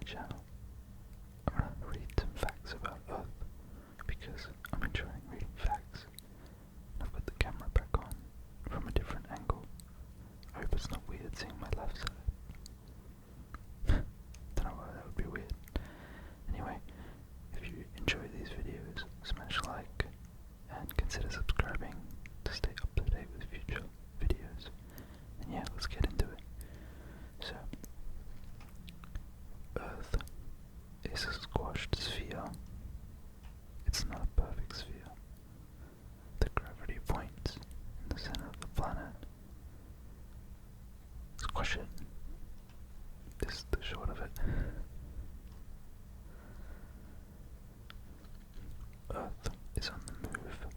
channel. I'm gonna read some facts about Earth because I'm enjoying reading facts. I've got the camera back on from a different angle. I hope it's not weird seeing my left side. Don't know why that would be weird. Anyway, if you enjoy these videos, smash like and consider subscribing to stay up to date with future videos. And yeah, let's get into it. So, Earth is a squashed sphere. It's not a perfect sphere. The gravity points in the center of the planet. Squash it. This is the short of it. Earth is on the move.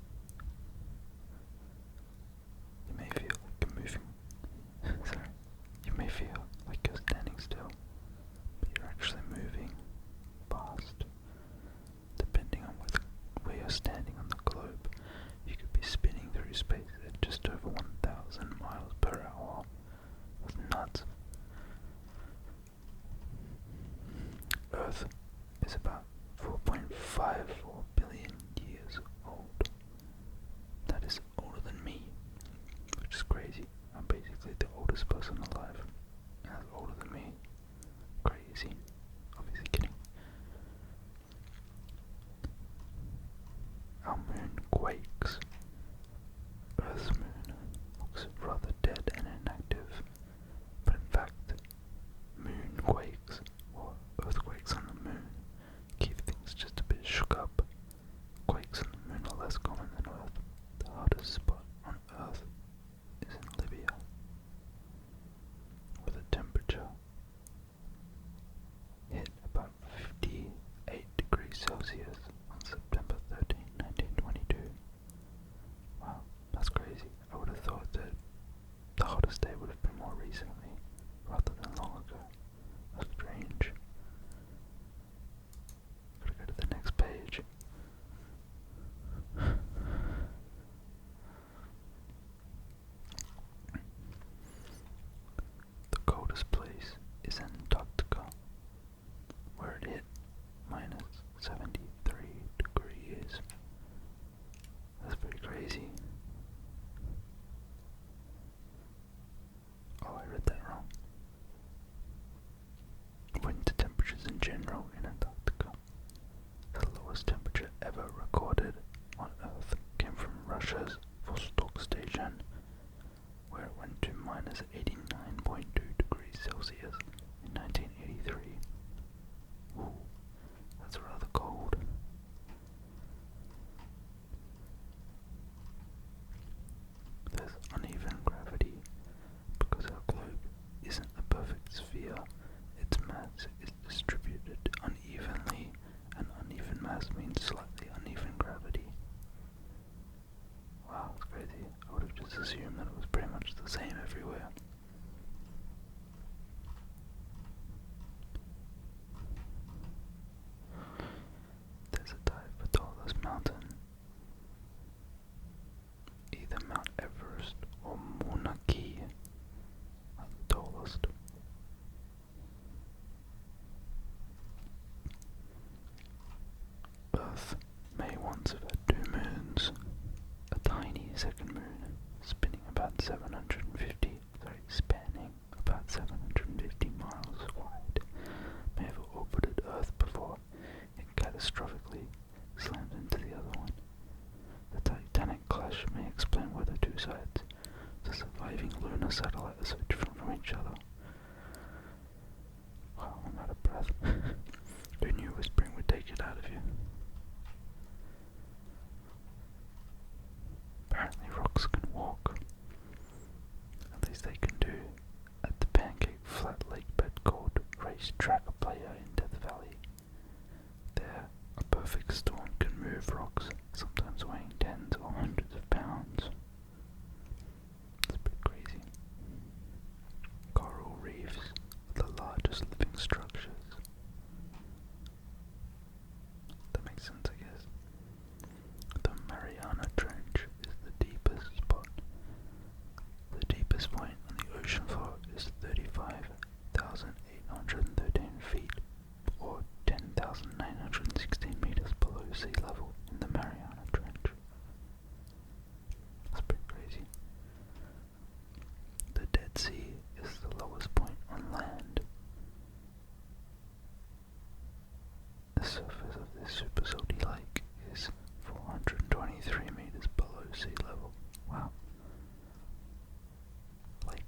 You may feel like you're moving. Sorry. You may feel like you're standing still, but you're actually moving fast. Depending on where you're standing on the globe, you could be spinning through space at just over 1,000 miles per hour. That's nuts. Earth is about 4.54 billion years old. That is older than me, which is crazy. I'm basically the oldest person alive, and that's older than me. Crazy. Obviously kidding. Our moon quakes. Earth's moon looks rather dead and inactive, but in fact, moon quakes, or earthquakes on the moon, keep things just a bit shook up. Quakes on the moon are less common than Earth. The hardest spot on Earth is in Libya, where the temperature hit about 58 degrees Celsius on September 13, 1922. Wow, that's crazy. I would have thought that the hottest day would have been more recently, rather than long ago. That's strange. Gotta go to the next page. The coldest place is Antarctica, where it hit minus 73 degrees. That's pretty crazy. Oh, I read that wrong. Winter temperatures in general in Antarctica. The lowest temperature ever recorded on Earth came from Russia's Vostok station, where it went to minus 89.2 degrees Celsius in 1983. Ooh, that's rather cold. There's uneven gravity because our globe isn't a perfect sphere. Its mass is distributed unevenly, and uneven mass means slightly uneven gravity. Wow, that's crazy. I would have just assumed that it was pretty much the same everywhere. There's a type for tallest mountain. Either Mount Everest or Mauna Kea are the tallest. Earth may once have had two moons. A tiny second moon, spanning about 750 miles wide, may have orbited Earth before it catastrophically slammed into the other one. The Titanic clash may explain why the two sides, the surviving lunar satellite, are so different from each other. Wow, I'm out of breath. Who knew whispering would take it out of you? Apparently rocks can walk. At least they can do at the pancake flat lake bed called Racetrack Playa in Death Valley. There, a perfect storm can move rocks, sometimes weighing tens or hundreds of pounds. It's a bit crazy. Coral reefs are the largest living structures. That makes sense, I guess. The Mariana Trench is the deepest spot. The deepest point on the ocean floor is 35,813 feet,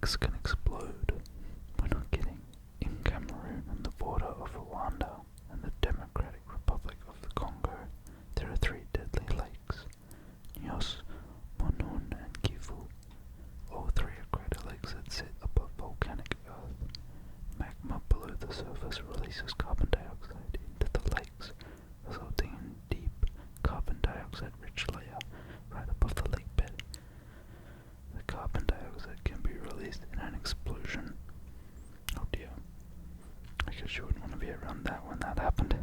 lakes can explode. We're not kidding. In Cameroon, on the border of Rwanda and the Democratic Republic of the Congo, there are 3 deadly lakes: Nyos, Monon, and Kivu. All 3 are crater lakes that sit above volcanic earth. Magma below the surface releases carbon dioxide into the lakes, resulting in deep carbon dioxide-rich layer right above the lake bed. The carbon dioxide can be released in an explosion. Oh dear. I guess you wouldn't want to be around that when that happened.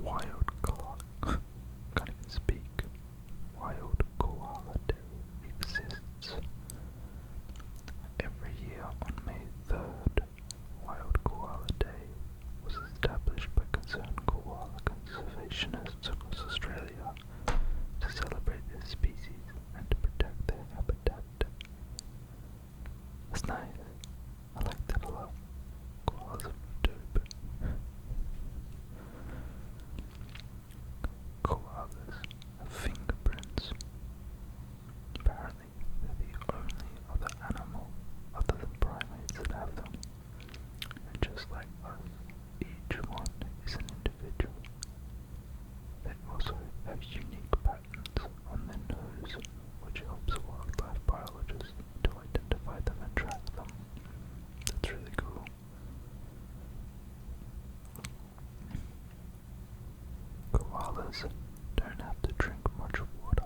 Wild koala. Can't even speak. Wild koala day exists. Every year on May 3rd, Wild Koala Day was established by concerned koala conservationists across Australia to celebrate this species and to protect their habitat. That's nice. I like that a lot. Koalas are dope. Koalas have fingerprints. Apparently, they're the only other animal other than primates that have them. And just like us, each one is an individual. They also have unique patterns on their nose, which helps wildlife biologists to identify them and track them. That's really cool. Koalas don't have to drink much water.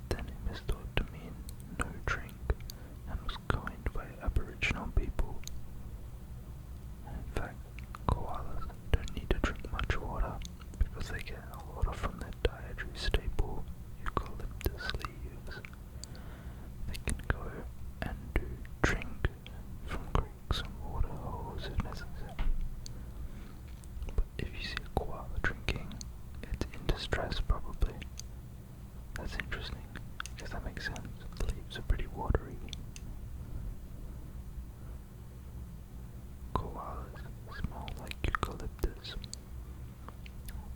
Their name is thought to mean no drink and was coined by Aboriginal people. And in fact, koalas don't need to drink much water because they get a lot from their dietary staple, eucalyptus leaves. They can go and drink from creeks and water holes if necessary. But if you see a koala drinking, it's in distress probably. That's interesting, because that makes sense. The leaves are pretty watery. Koalas smell like eucalyptus,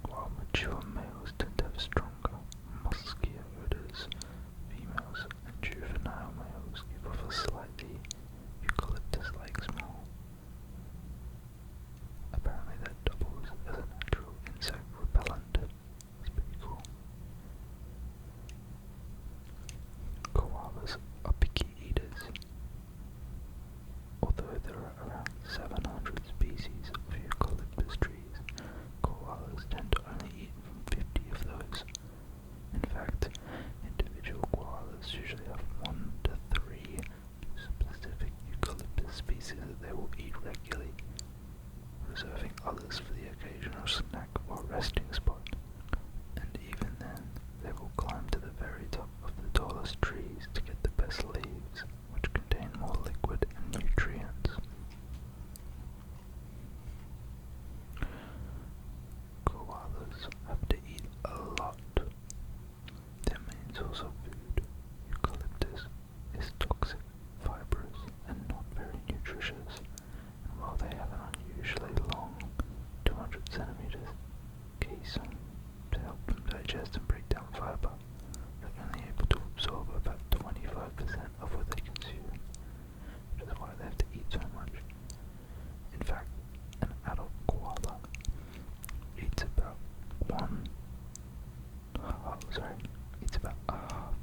while mature males tend to have stronger, muskier odors. Females and juvenile males give off a slightly eucalyptus-like smell. Apparently that doubles as a natural insect repellent. That's pretty cool. Koalas are picky eaters. Although there are around 700 species of eucalyptus trees, koalas tend to only eat from 50 of those. In fact, individual koalas usually have 1 to 3 specific eucalyptus species that they will eat regularly, reserving others for the occasional snack or resting spot. And even then, they will climb to the very top of the tallest trees to get the best leaves, which contain more liquid and nutrients. Koalas have to eat a lot. Their main source of food, eucalyptus, is toxic, fibrous, and not very nutritious. And while they have an unusually long, 200 centimeters casein to help them digest and break down fiber, they're only able to absorb about 25% of what they consume, which is why they have to eat so much. In fact, an adult koala eats about eats about a half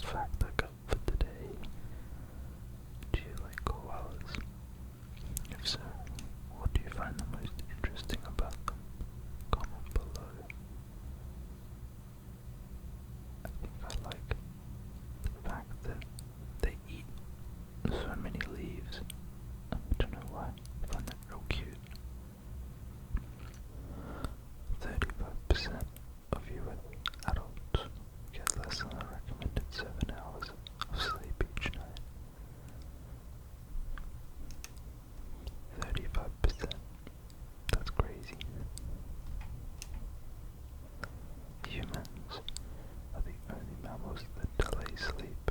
last fact I got for today. Do you like koalas? If so, what do you find the most interesting about them? Comment below. I think I like the fact that they eat so many leaves. I don't know why. I find that real cute. 35% of US adults get less than the recommended 7 hours of sleep each night. 35%. That's crazy. Humans are the only mammals that delay sleep.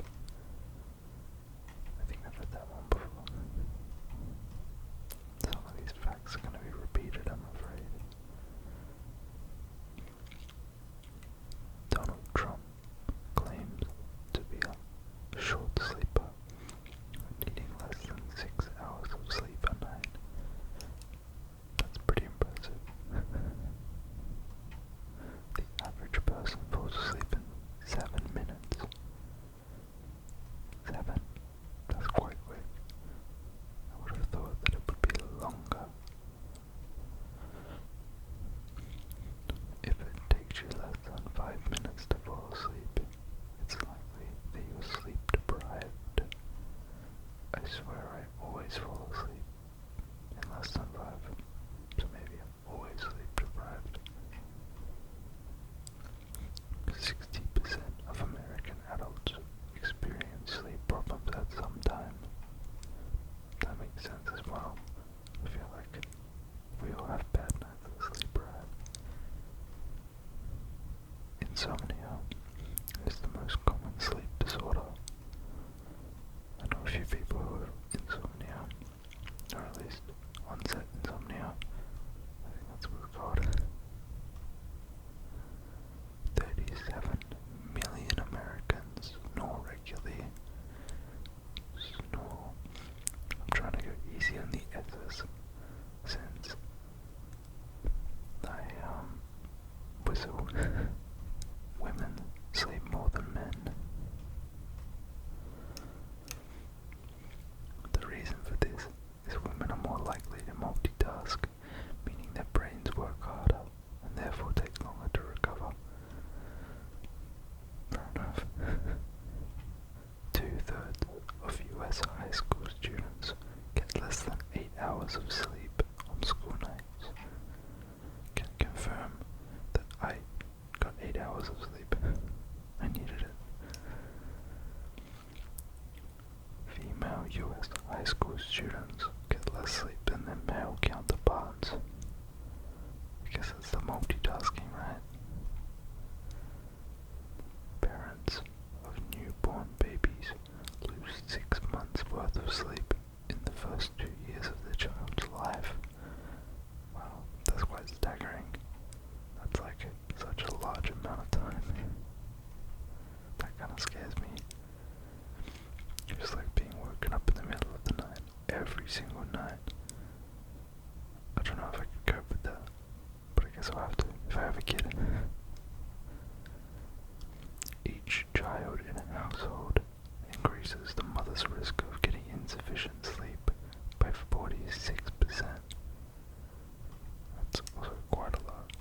I think I've read that one before. Some of these facts are going to be repeated, I'm afraid. Donald Trump claims to be a short sleeper, needing less than 6 hours of sleep a night. That's pretty impressive. The average person falls asleep in 7 minutes. 7? That's quite quick. I would have thought that it would be longer. If it takes you less than 5 minutes to fall asleep, it's likely that you're sleep deprived. I swear I always fall asleep in less than 5, so maybe I'm always sleep deprived. 60% of American adults experience sleep problems at some time. That makes sense as well. I feel like we all have bad nights of sleep, right? Insomnia is the most common sleep disorder. I know a few people who have insomnia, or at least onset insomnia. I think that's what it's called. 37 million Americans snore regularly. Snore. I'm trying to go easy on the S's since I whistle. Women sleep more than men. The reason for this is women are more likely to multitask, meaning their brains work harder and therefore take longer to recover. Fair enough. 2/3 of US high school students get less than 8 hours of sleep on school nights. Can confirm that I got 8 hours of sleep. I needed it. Female US high school students get less sleep than their male counterparts. I guess it's the multitasking, right? Parents of newborn babies lose 6 months worth of sleep in the first 2 years of the child's life. Wow, that's quite staggering. That's like such a large amount of time. That kind of scares me. Just like being woken up in the middle of the night, every single night. I don't know if I could cope with that, but I guess I'll have to if I have a kid. Each child in a household increases the mother's risk of getting insufficient sleep by 46%. That's also quite a lot.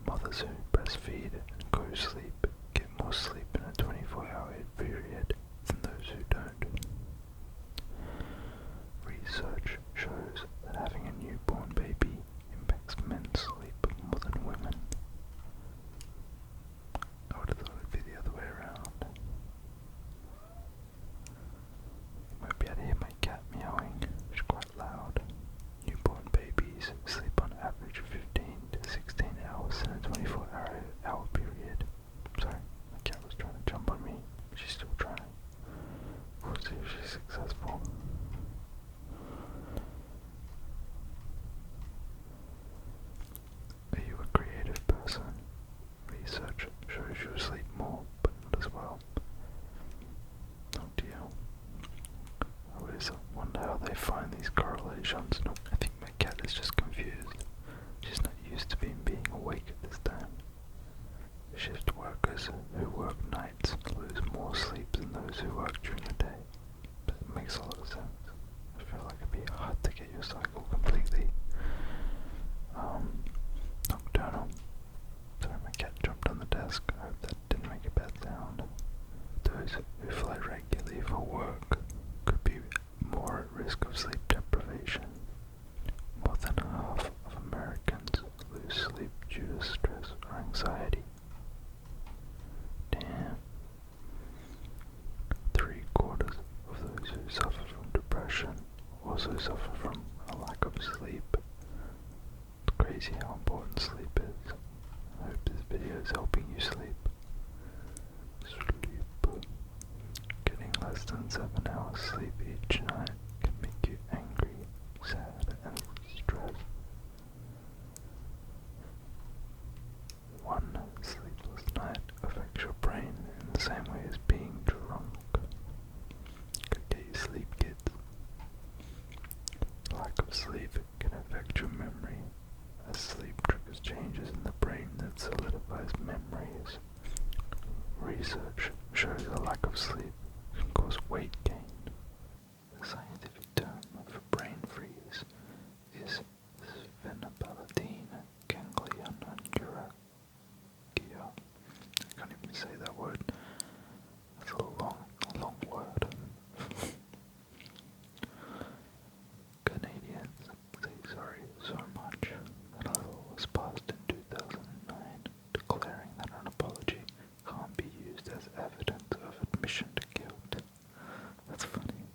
Mothers who breastfeed and go to sleep get more sleep in a 24-hour period than those who don't. Research shows that having a newborn baby impacts men's sleep more than women. I would have thought it'd be the other way around. You might be able to hear my cat meowing, which is quite loud. Newborn babies sleep on average 15 to 16 hours in a 24-hour period. Sorry, my cat was trying to jump on me. She's still crazy how important sleep is. I hope this video is helping you sleep. Sleep. Getting less than 7 hours sleep each night can make you angry, sad, and stressed. One sleepless night affects your brain in the same way as being drunk. Go get your sleep, kids. Lack of sleep can affect your memory, as sleep triggers changes in the brain that solidifies memories. Research shows a lack of sleep can cause weight gain. The scientific term for brain freeze is sphenopalatine ganglion neuralgia. I can't even say that word. That's a long word. Canadians say sorry so much that a law was passed in 2009 declaring that an apology can't be used as evidence of admission to guilt. That's funny.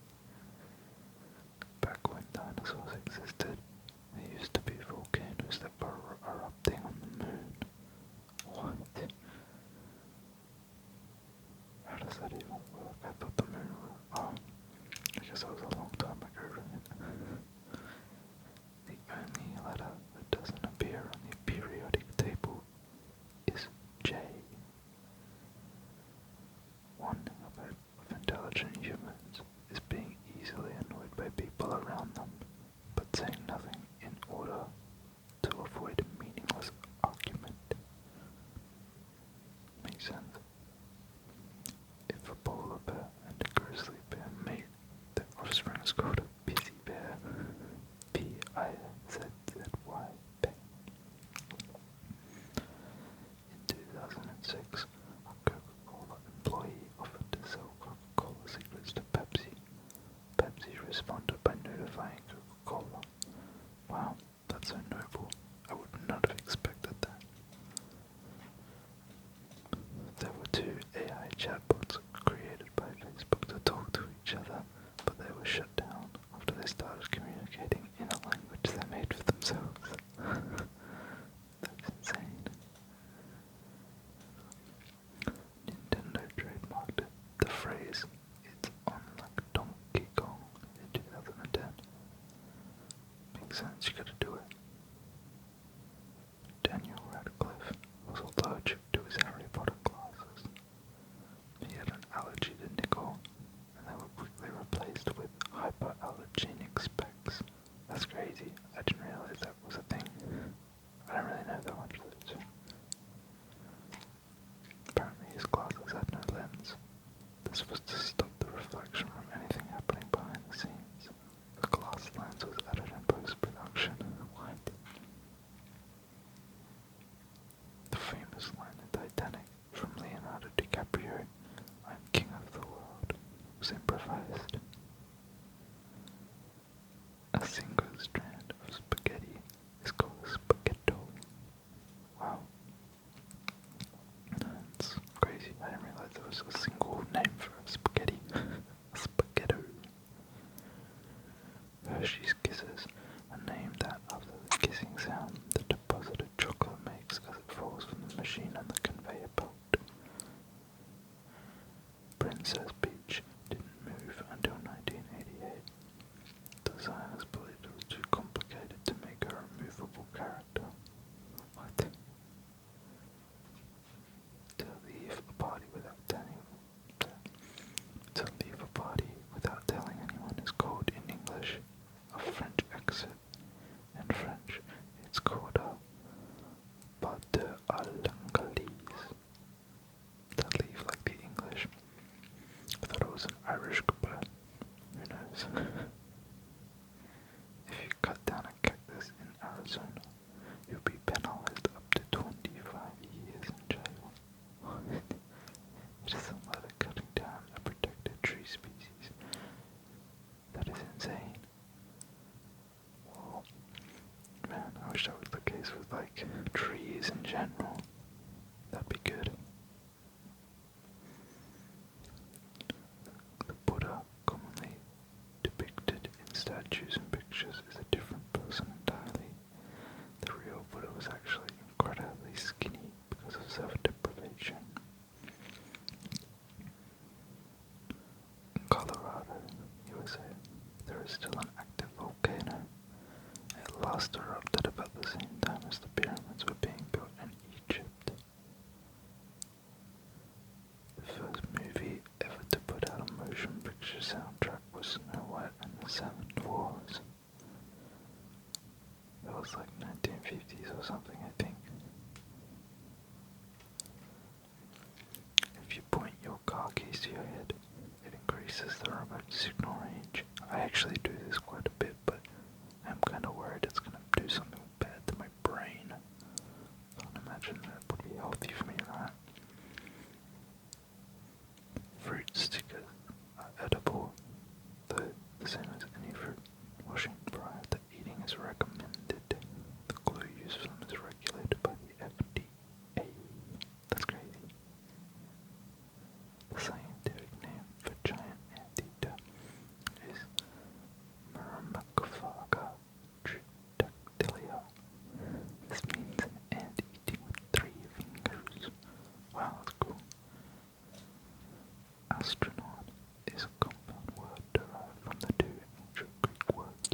Back when dinosaurs existed, there used to be volcanoes that were erupting on the moon. What? How does that even work? I thought the moon was... Oh, I guess that was a long time ago, right? The only letter that doesn't appear on the periodic table is J. One of intelligent humans is being easily annoyed by people around them, but saying nothing in order to avoid a meaningless argument. Makes sense. If a polar bear and a grizzly bear mate, their offspring is called a pizzy bear. P-I-Z-Z-Y bear. In 2006, a Coca-Cola employee offered to sell Coca-Cola secrets to Pepsi. Pepsi responded by notifying Coca-Cola. Wow, that's so noble. I would not have expected that. There were 2 AI chatbots created by Facebook to talk to each other, but they were shut down after they started communicating in a language they made for themselves. That's insane. Nintendo trademarked the phrase, "It's on like Donkey Kong" in 2010. Makes sense, you gotta do it. Daniel Radcliffe was allergic to his Harry Potter glasses. He had an allergy to nickel, and they were quickly replaced with hyperallergenic specs. That's crazy. I didn't realize that was a thing. I don't really know that much of it. Apparently his glasses had no lens. This was to stop the reflection from anything happening behind the scenes. The glass lens was added in post-production. What? The famous line in Titanic from Leonardo DiCaprio, "I'm king of the world," was improvised. A single strand of spaghetti is called a spaghetto. Wow. That's crazy. I didn't realize there was a single name for spaghetti. A spaghetto. Hershey's Kisses are named after the kissing sound the deposited chocolate makes as it falls from the machine on the conveyor belt. Princess Peach didn't move until 1988. Designers believed it was too complicated to make her a movable character. What? To leave a party without telling anyone is called in English a French exit. In French, it's called a pas de à l'anglaise. To leave like the English. I thought it was an Irish goodbye. Who knows? If you cut down a cactus in Arizona, you'll be penalized up to 25 years in jail. It isn't let cutting down a protected tree species. That is insane. Well, man, I wish that was the case with, like, trees in general. That'd be good. The Buddha, commonly depicted in statues and pictures, is a different person entirely. The real was still an active volcano. It last erupted about the same time as the pyramids were being built in Egypt. The first movie ever to put out a motion picture soundtrack was Snow White and the Seven Dwarfs. It was like 1950s or something, I think. If you point your car keys to your head, it increases the remote signal range. I actually do this quite a bit, but I'm kind of worried it's going to do something bad to my brain. I can't imagine that would be healthy for me, right? Fruit stickers are edible, though the same as any fruit. Washing prior to eating is recommended. The glue used for them is regulated by the FDA. That's crazy. The scientific name for giant anteater is Myrmecophaga tridactylia. This means an ant eating with 3 fingers. Wow, that's cool. Astronaut is a compound word derived from the 2 ancient Greek words,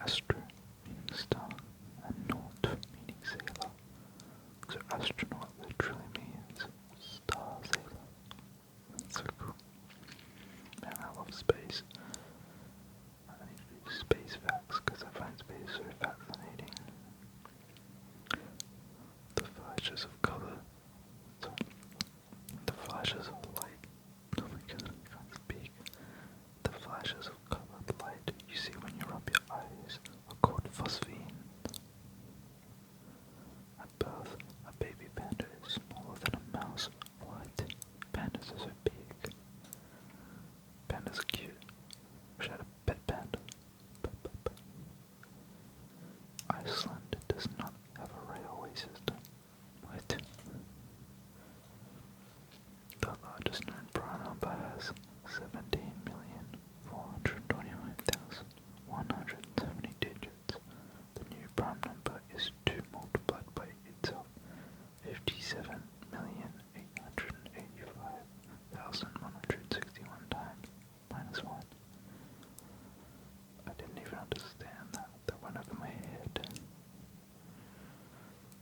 astro meaning star and naut meaning sailor. So astronaut literally means star sailor. That's so cool. Man, I love space. I need to do space facts because I find space so fascinating. The flashes of color. The flashes of light. Oh my god, I can't speak. The flashes of colored light you see when you rub your eyes are called phosphine. At birth, a baby panda is smaller than a mouse. What? Pandas are so big. Pandas are cute. Wish I had a pet panda. Iceland does not have a railway system. What? The largest known prime number has 17,429,170 digits. The new prime number is 2 multiplied by itself, 57,885,161 times, minus 1. I didn't even understand that. That went over my head.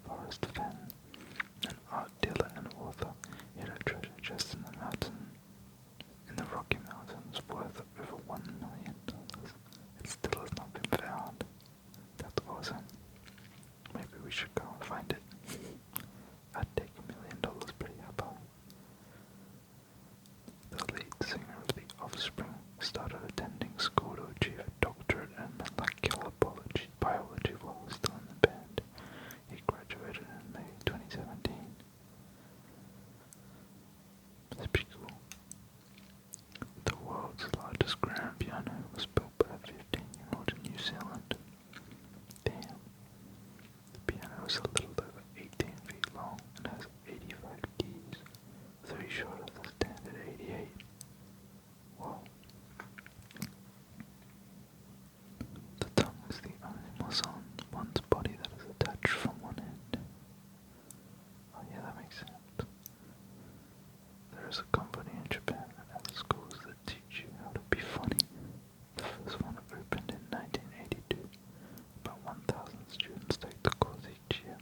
Forrest Fenn, an art dealer and author, hid a treasure chest in the Rocky Mountains worth over $1 million. It still has not been found. That's awesome. Maybe we should go and find it. I'd take $1 million pretty happily. The lead singer of The Offspring started attending school to achieve a doctorate in molecular biology while still in the band. He graduated in May 2017. That's pretty cool. The world's largest grand piano was built by a 15-year-old in New Zealand. Damn. The piano is a little over 18 feet long and has 85 keys, 3 short of the standard 88. Whoa. The tongue is the only muscle on one's body that is attached from one end. Oh yeah, that makes sense. There is a company in Japan that has schools that teach you how to be funny. The first one opened in 1982. About 1,000 students take the course each year.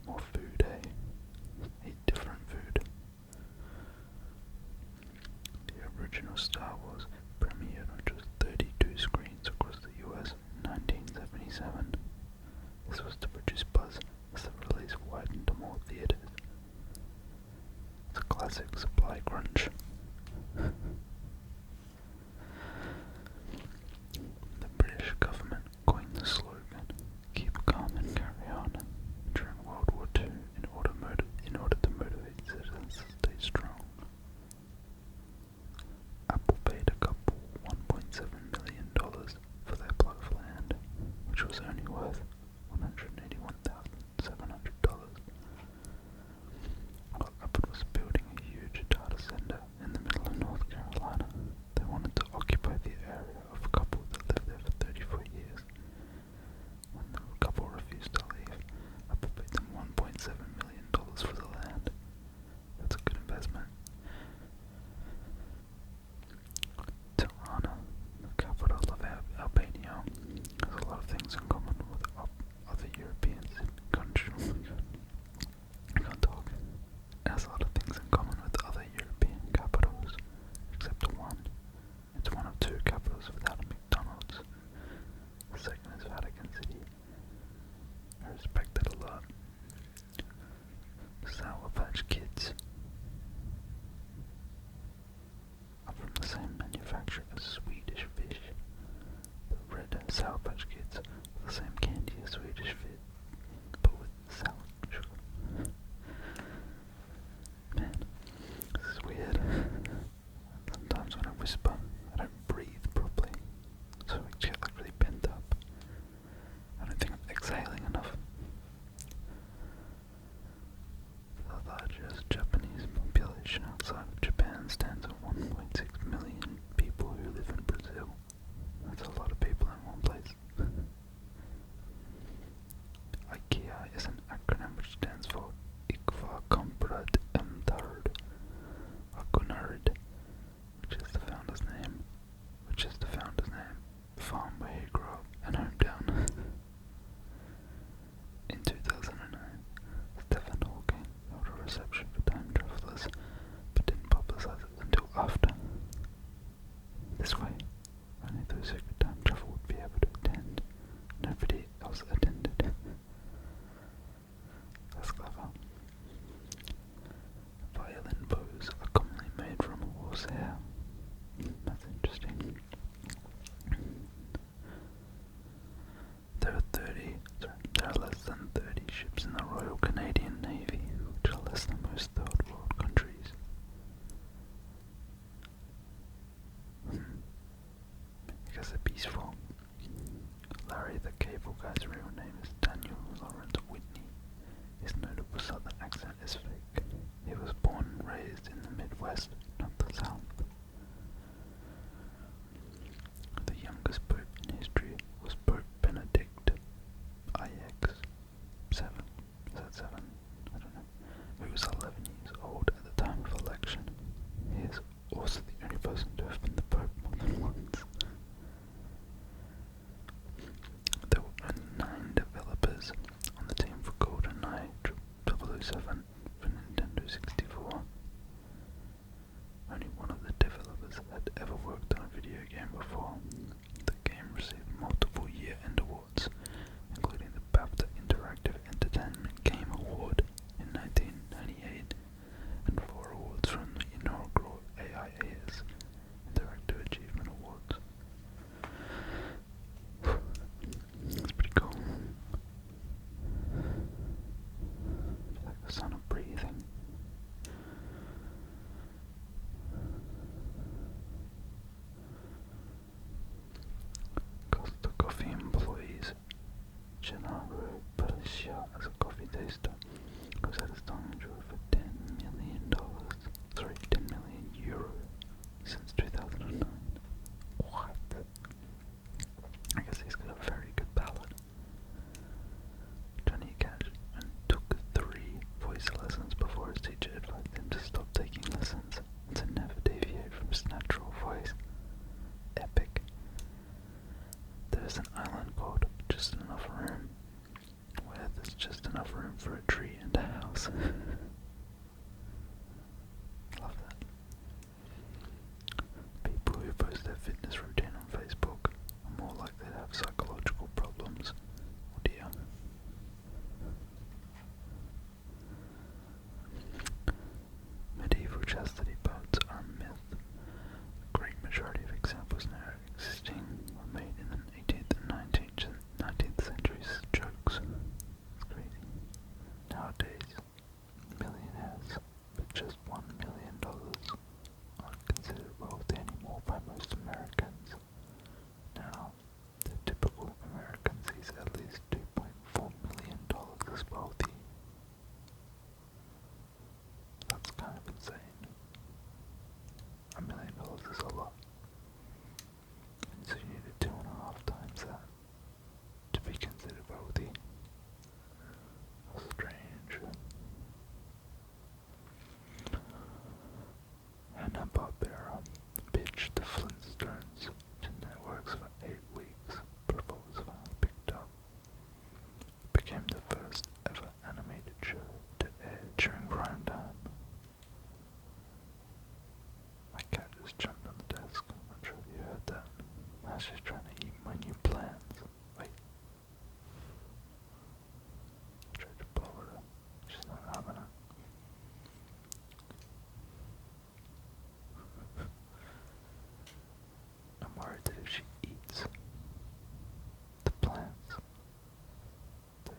more food, eh? Eat different food. The original Star Wars premiered on just 32 screens across the US in 1977. This was to produce buzz as the release widened to more theaters. It's a classic supply crunch. The British government coined the slogan, "Keep calm and carry on," during World War II in order to motivate citizens to stay strong. Apple paid a couple $1.7 million for their plot of land, which was only worth $181,700. While Apple was building a huge data center in the middle of North Carolina, they wanted to occupy the area of a couple that lived there for 34 years. When the couple refused to leave, Apple paid them $1.7 million for the land. That's a good investment. Tirana, the capital of Albania, has a lot of things in common with other European countries. I can't talk. It has a lot of things in common with other European capitals, except one. It's one of two capitals without a McDonald's. The second is Vatican City. I respect it a lot. Sour Patch Kids are from the same manufacturer as Swedish Fish. The red Sour Patch Kids are the same candy as Swedish Fish, but with sour sugar. Man, this is weird. Sometimes when I whisper, I don't breathe properly, so I get like really bent up. I don't think I'm exhaling enough. The largest Japanese population outside of Japan stands at 1.6 million people who live in Brazil. That's a lot of people in one place. IKEA is an acronym which stands for Ikva Komprad Emtard Akunard, which is the founder's name. Farm where he grew up and hometown. In 2009, Stephen Hawking held a reception for time travelers, but didn't publicize it until after. This way, only those who could time travel would be able to attend. Nobody else attended. That's clever. Violin bows are commonly made from horsehair. That's interesting. There are less than 30 ships in the Royal Canadian Navy, which are less than most third world countries. I guess they're peaceful. Larry the Cable Guy's real name is Daniel Lawrence Whitney. His notable southern accent is fake. He was born and raised in the Midwest, not the South. The youngest pope in history was Pope Benedict IX 7. Is that 7? I don't know. He was 11 years old at the time of election. He is also the only person to have been the Pope more than once. There were only 9 developers on the team for GoldenEye 007 for Nintendo 64. Only one of the developers had ever worked on a video game before. The game received multiple year-end awards, including the BAFTA Interactive Entertainment Game Award in 1998 and 4 awards from the inaugural AIAS Interactive Achievement Awards. That's pretty cool. I feel like the son of tree and a house. Love that. People who post their fitness routine on Facebook are more likely to have psychological problems. Oh dear. Medieval chastity belts are a myth. The great majority of examples now existing were made in the 18th and 19th centuries. Jokes. It's crazy. Nowadays, millionaires with just $1 million aren't considered wealthy anymore by most Americans. Now, the typical American sees at least $2.4 million as wealthy. That's kind of insane. $1 million is a lot. And so you need 2.5 times that to be considered wealthy. How strange. Hanna-Barbera pitched the Flintstones to networks for 8 weeks before it was finally picked up. It became the first ever animated show to air during prime time. My cat just jumped on the desk. I'm not sure if you heard that. Now she's trying to eat my new plants. Wait. I tried to blow it up. She's not having it. I'm worried that if she eats the plants, that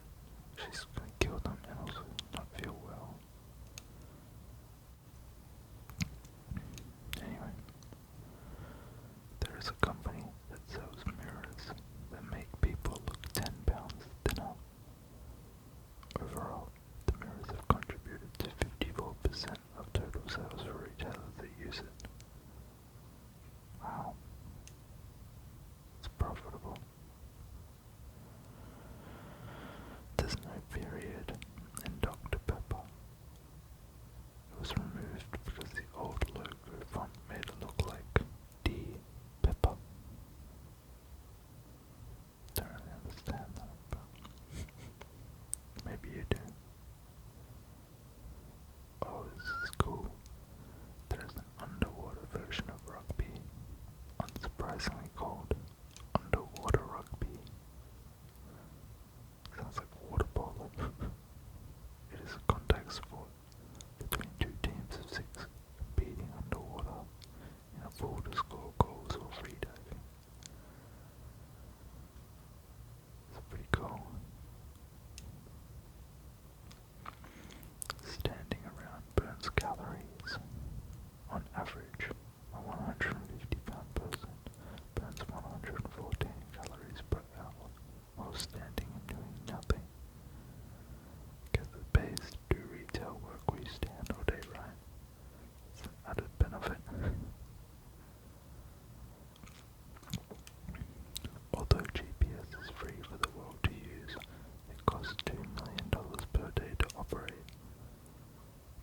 she's going to kill them and also not feel well. Anyway, there is a company that sells mirrors that make people look 10 pounds thinner. Overall, the mirrors have contributed to 54% of total sales for retailers that use it. Wow. It's profitable. There's no period in Dr. Pepper. It was removed because the old logo font made it look like D. Pepper. Don't really understand that, but maybe you do. Oh, this is cool. There is an underwater version of rugby, unsurprisingly called underwater rugby. Sounds like water polo. It is a contact sport between 2 teams of 6 competing underwater in a pool to score goals or free diving. It's pretty cool. Standing around burns calories. On average, a 150-pound person burns 114 calories per hour while standing and doing nothing. Because it pays to do retail work where you stand all day, right? It's an added benefit. Although GPS is free for the world to use, it costs $2 million per day to operate.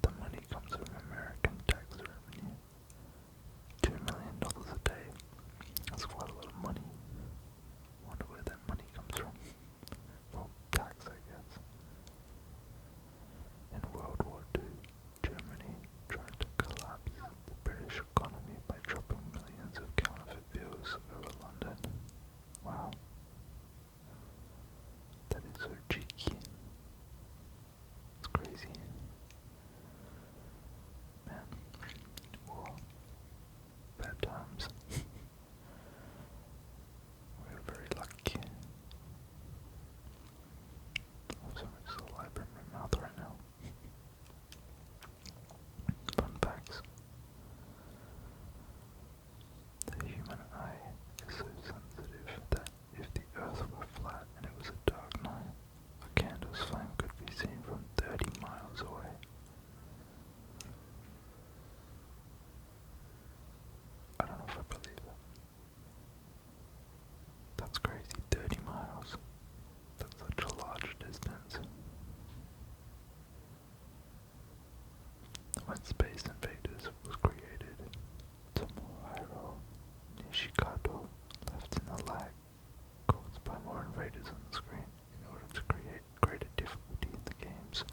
The money comes from American tax revenue. $2 million a day. That's quite a lot of money. Wonder where that money comes from. Well, tax, I guess. In World War II, Germany tried to collapse the British economy by dropping millions of counterfeit bills over London. Wow. That is so cheeky. It's crazy. Man. War. Bad times. We're very lucky. I have so much saliva in my mouth right now. Fun facts. The human eye is so sensitive that if the earth were flat and it was a dark night, a candle's flame could be seen from 30 miles away. I don't know if I believe that. That's crazy, 30 miles. That's such a large distance. When Space Invaders was created, Tomohiro Nishikado left in a lag caused by more invaders on the screen in order to create greater difficulty in the games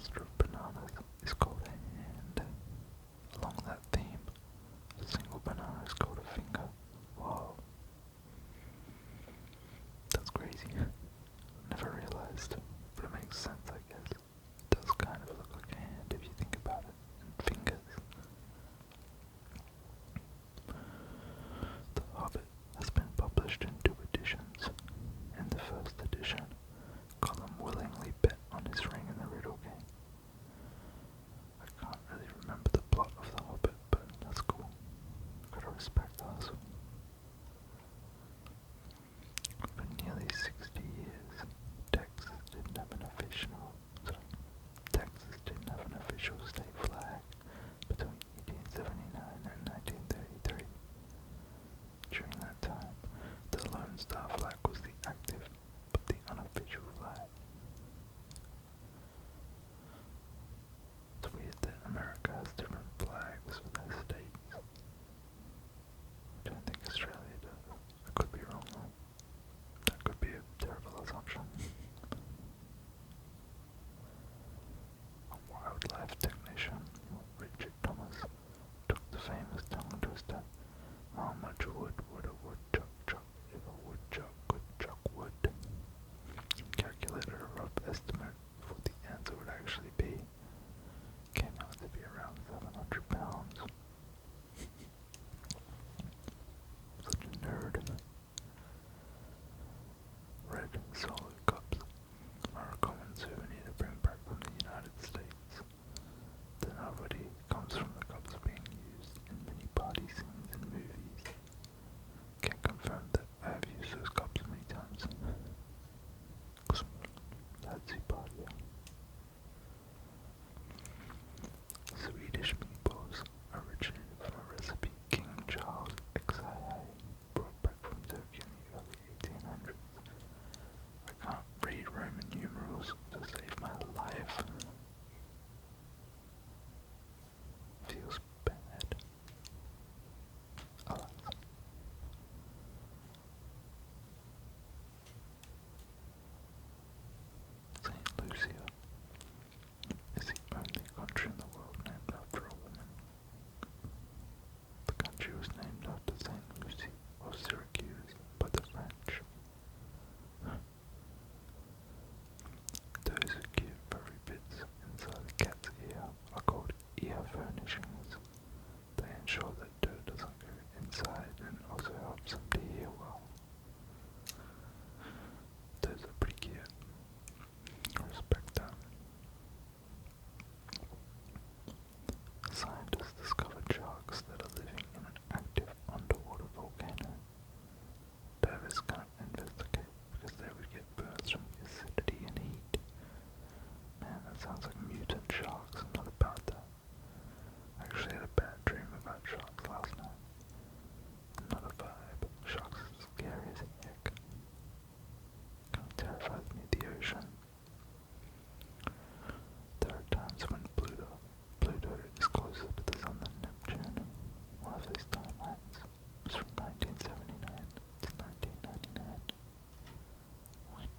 cluster of bananas is called a hand. Along that theme, a single banana is called a finger. Wow. That's crazy. Never realized, but it makes sense, I guess. It does kind of look like a hand if you think about it. And fingers. The Hobbit has been published in 2 editions. In the first edition, Gollum willingly bet on his ring in the riddle game. I can't really remember the plot of The Hobbit, but that's cool. Gotta respect the hustle. For nearly 60 years, Texas didn't have an official state flag between 1879 and 1933. During that time, the Lone Star flag was the active, but the unofficial flag. It's weird that America has different flags for their states. I don't think Australia does. I could be wrong though. That could be a terrible assumption. A wildlife technician, Richard Thomas, took the famous tongue twister, how much wood would a woodchuck chuck if a woodchuck could chuck wood? Calculated a rough estimate of what the answer would actually be. Came out to be around 700 pounds. Such a nerd. Red solid cups are a common souvenir to bring back from the United States. The novelty comes from the cups being used in many party scenes and movies. Can confirm that I have used those cups many times. That's the party. Swedish meatballs originated from a recipe King Charles XII brought back from Turkey in the early 1800s. I can't read Roman numerals to save my life. Feels bad. Alas. St. Lucia is the only country in the world named after a woman. The country was named after St. Lucy of Syracuse by the French. Those who give furry bits inside a cat's ear are called ear furnishings. They ensure that dirt doesn't go inside and also helps them to hear well. Those are pretty cute. I respect that. Scientists discovered sharks that are living in an active underwater volcano. Divers can't investigate because they would get burns from the acidity and heat. Man, that sounds like mutant sharks. I'm not about that. I actually had a bad dream about sharks last night. Not a vibe. Sharks are scary as heck. Kind of terrifies me of the ocean. There are times when Pluto is closer to the sun than Neptune. One of these timelines was from 1979 to 1999. What?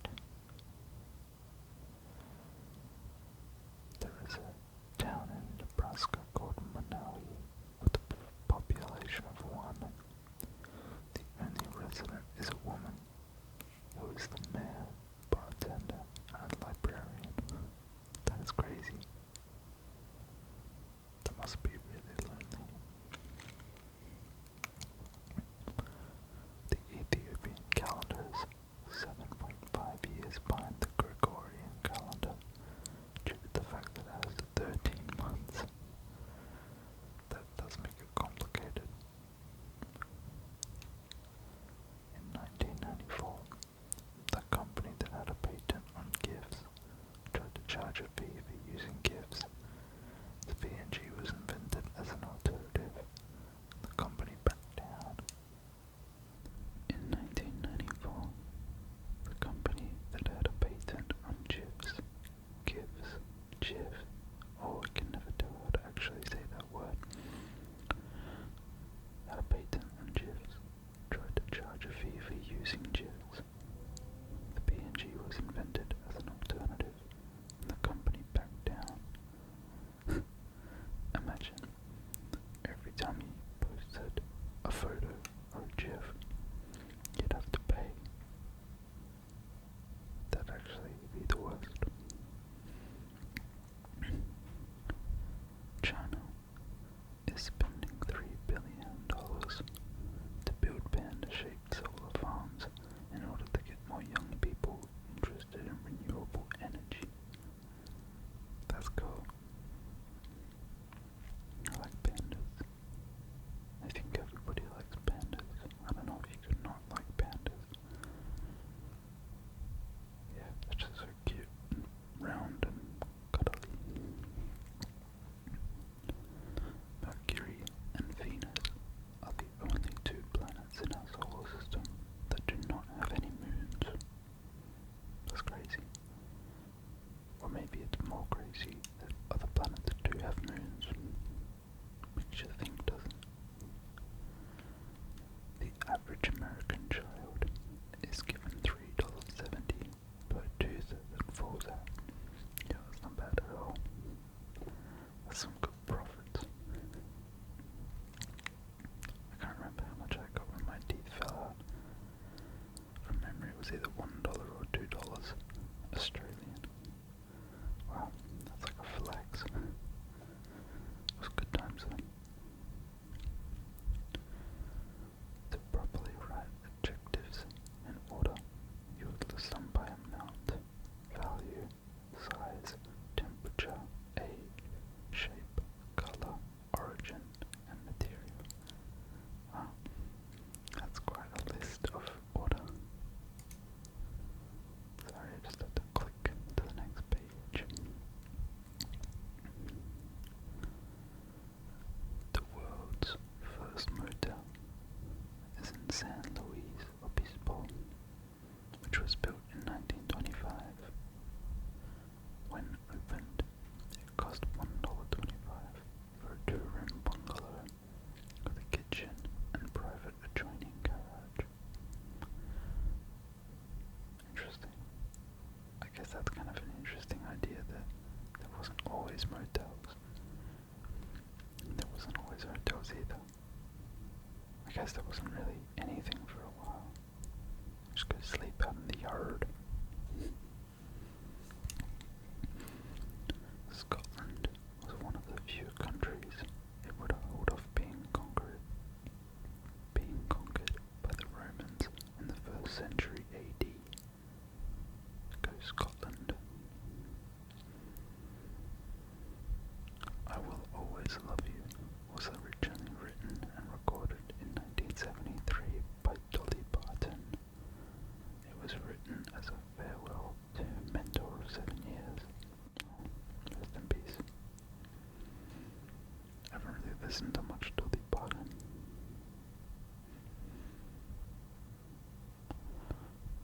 There is a town in Nebraska called Manawi with a population of 1. The only resident is a woman who is the mayor, bartender, and librarian. That is crazy. That must be really lonely. The Ethiopian calendar is 7.5 years behind the Gregorian calendar due to the fact that it has 13 months. That does make it complicated. In 1994, the company that had a patent on GIFs tried to charge a fee for using GIFs. The PNG was invented as an alternative. The company backed down. In 1994, the company that had a patent on GIFs, oh, I can never tell how to actually say that word, had a patent on GIFs, tried to charge a fee for using GIFs. The PNG was invented as an alternative, and the company backed down. crazy that other planets do have moons. Makes you think, doesn't it? The average American child is given $3.70 per tooth that falls out. Yeah, that's not bad at all. That's some good profits. I can't remember how much I got when my teeth fell out. From memory, it was either $1 or $2 Australian. Wow, that's like a flex. It was good times then. To properly write adjectives in order, you would list them by amount, value, size, temperature, age, shape, color, origin, and material. Wow, that's quite a list of order. Sorry, I just had to click to the next page. The world's first motel is in San Luis Obispo, which was built in 1925. When opened, it cost $1.25 for a 2-room bungalow with a kitchen and private adjoining garage. Interesting. I guess that's kind of an interesting idea that there wasn't always motels. There wasn't always hotels either. I guess there wasn't really anything for a while. Just go sleep out in the yard. Scotland was one of the few countries it would hold off being conquered by the Romans in the 1st century AD. Go Scotland. I Will Always Love You was originally written and recorded in 1973 by Dolly Parton. It was written as a farewell to her mentor of 7 years. Rest in peace. I haven't really listened to much Dolly Parton.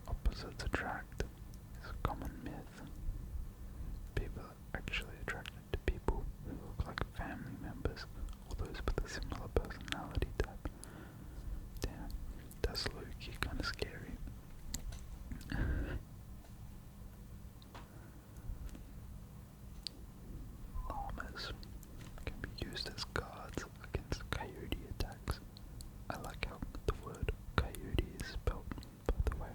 Opposites attract is a common myth. People are actually attracted to people who look like family members or those with a similar personality type. Damn, that's low-key kinda scary. Llamas can be used as guards against coyote attacks. I like how the word coyote is spelled, by the way.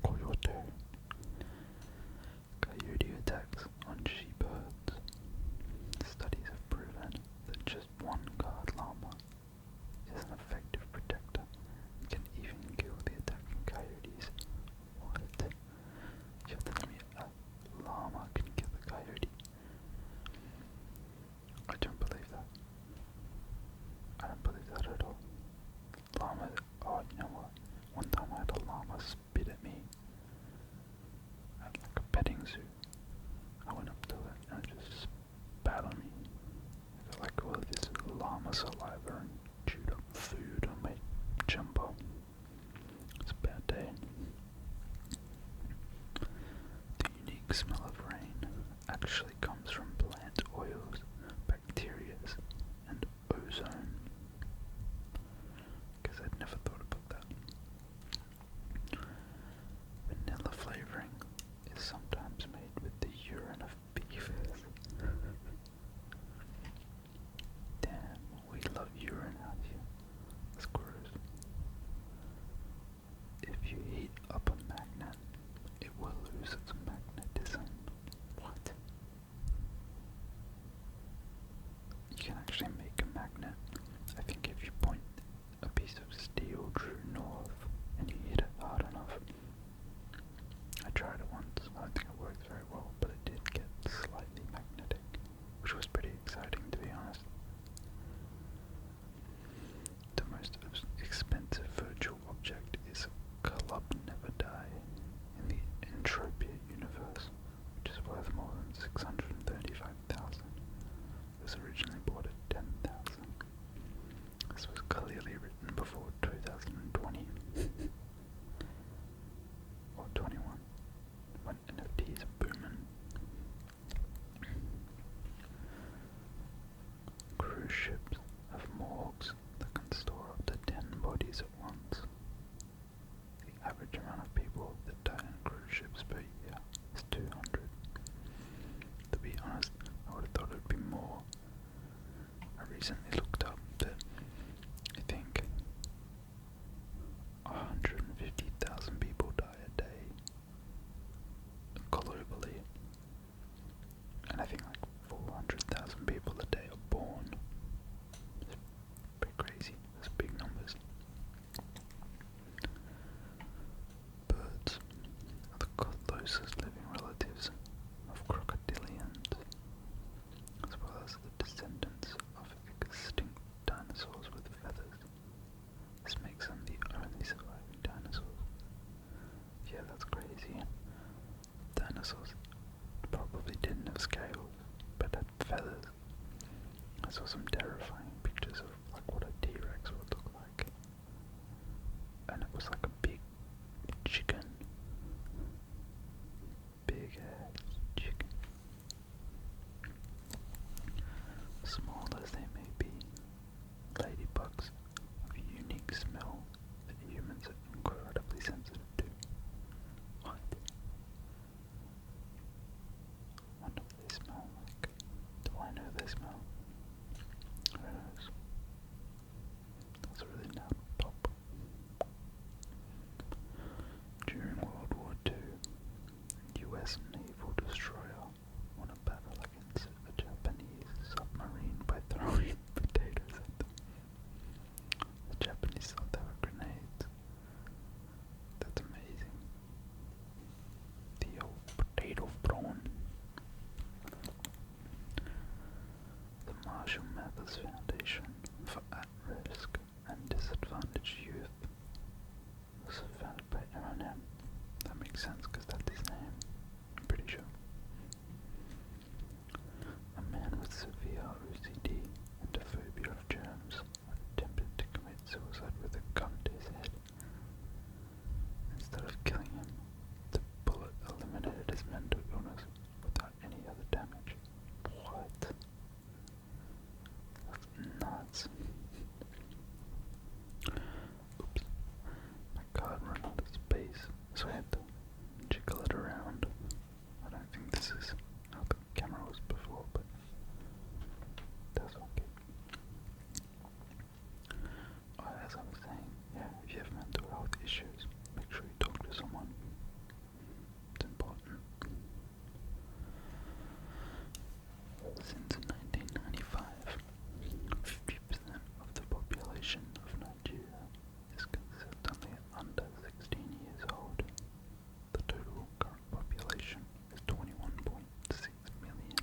Coyote. Coyote attacks on sheep herds. Studies have proven that just one guard llama is an effective protector and can even kill the attacking coyotes. What? You're telling me a llama can kill a coyote? I don't believe that. I don't believe that at all. Llama, oh, you know what? One time I had a llama spit at me at like a petting zoo. I went up to it and it just spat on me. I got like all of this llama saliva and chewed up food on my jumbo. It's a bad day. The unique smell of rain actually comes from plant oils, bacteria, and ozone. Because I'd never thought about that. Vanilla flavoring is sometimes made with the urine of beavers. Damn, we love urine out here. That's gross. If you heat up a magnet, it will lose its magnetism. What? You can actually make a magnet. I think if you point a piece of steel true north and you hit it hard enough. I tried it once. I don't think it worked very well, but it did get slightly magnetic, which was pretty exciting, to be honest. The most expensive virtual object is Club Never Die in the Entropia universe, which is worth more than $635,000. It was originally bought at $10,000. ships have morgues that can store up to 10 bodies at once. The average amount of people that die on cruise ships per year is 200. To be honest, I would have thought it would be more. I recently looked up that I think 150,000 people die a day globally, and I think like 400,000 people a day are born. It's pretty crazy. That's big numbers. Birds are the closest living relatives of crocodilians, as well as the descendants of extinct dinosaurs with feathers. This makes them the only surviving dinosaurs. Yeah, that's crazy. Dinosaurs probably didn't have scales, but had feathers. I saw some terrifying pictures of like what a T-Rex would look like. And it was like a big chicken. Big ass chicken. Small as they may be, ladybugs have a unique smell that humans are incredibly sensitive to. What? What do they smell like? Do I know they smell? Who knows? That's really not pop. During World War II, U.S. naval destroyer won a battle against a Japanese submarine by throwing potatoes at them. The Japanese thought they were grenades. That's amazing. The old potato throwing. The Marshall Mathers Foundation for At-Risk and Disadvantaged Youth was founded by Eminem. That makes sense because that's his name, I'm pretty sure. A man with severe OCD and a phobia of germs attempted to commit suicide with a gun to his head. Instead of killing him, the bullet eliminated his mental illness without any other damage. What? That's nuts. Oops. My card ran out of space, so I had to jiggle it around. I don't think this is how the camera was before, but that's okay. As I was saying, yeah, if you have mental health issues, make sure you talk to someone. It's important. Since 1995, 50% of the population of Nigeria is consistently under 16 years old. The total current population is 21.6 million.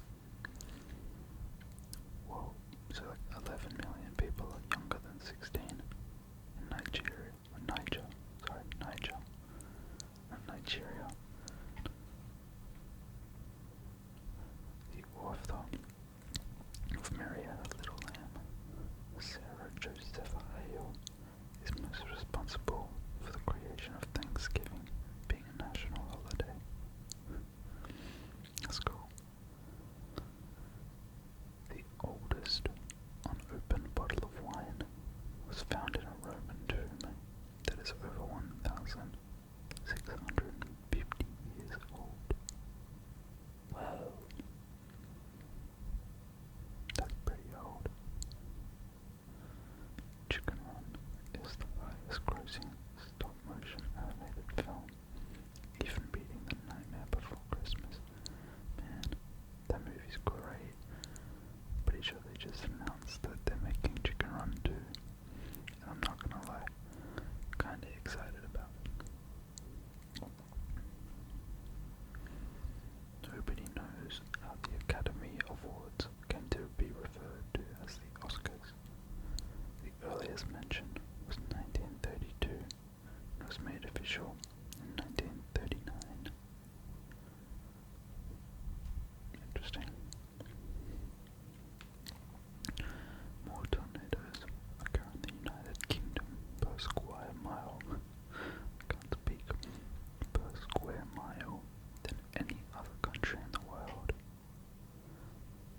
Whoa, so like 11 million people are younger than 16 in Nigeria, Niger, not Nigeria. The author of Maria's Little Lamb, Sarah Josepha Hale, is most responsible for the creation of Thanksgiving being a national holiday. That's cool. The oldest unopened bottle of wine was found in a Roman tomb that is over 1,650 years old. Whoa. That's pretty old. Chicken Run is the highest grossing stop-motion animated film, even beating The Nightmare Before Christmas. Man, that movie's great. Pretty sure they just announced that they're making Chicken Run 2, and I'm not gonna lie, kinda excited about it. Nobody knows how the Academy Awards came to be referred to as the Oscars. The earliest mention was 1932 and was made official in 1939. Interesting. More tornadoes occur in the United Kingdom per square mile. I can't speak. Per square mile than any other country in the world.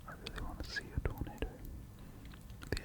I really want to see a tornado. The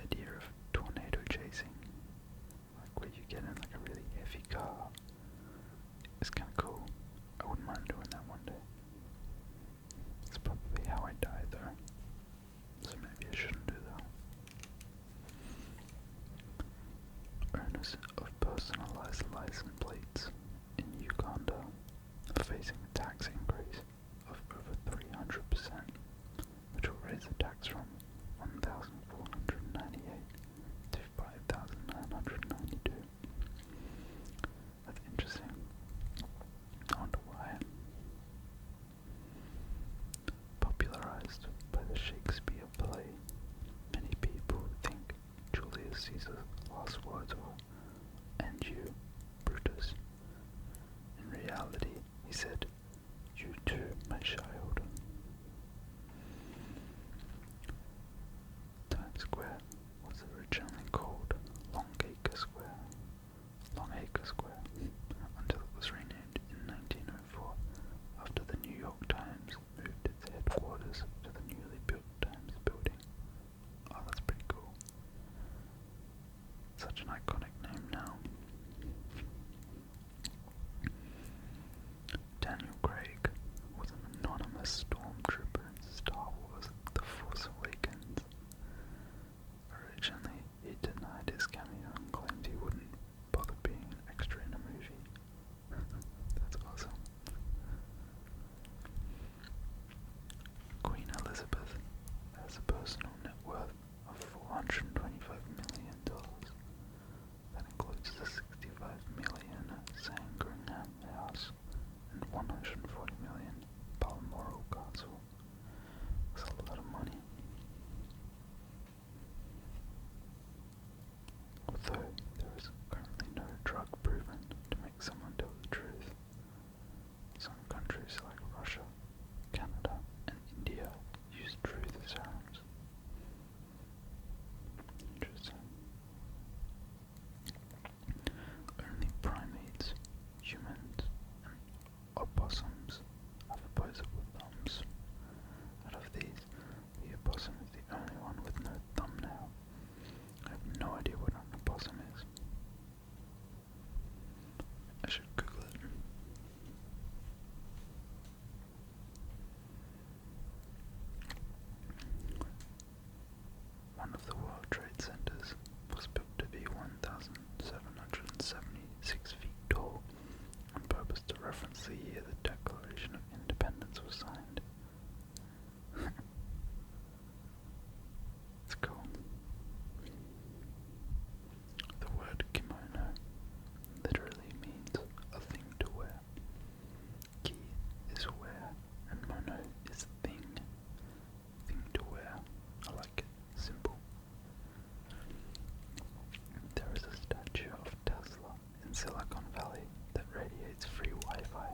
personal net worth of $425 million. That includes the $65 million Sandringham House and $140 million Balmoral Castle. That's a lot of money. Although there is currently no drug proven to make someone tell the truth, some countries like Russia, Canada, and India use truth serums. Interesting. Only primates, humans, and opossums have opposable thumbs. Out of these, the opossum is the only one with no thumbnail. I have no idea what an opossum is. I should Google it. One of the World Trade Centers was built to be 1,776 feet tall on purpose to reference the year the Declaration of Independence was signed. It's cool. The word kimono literally means a thing to wear. Ki is wear, and mono is thing. Thing to wear. I like it. Simple. There is a statue of Tesla in Silicon Valley that radiates free Wi-Fi.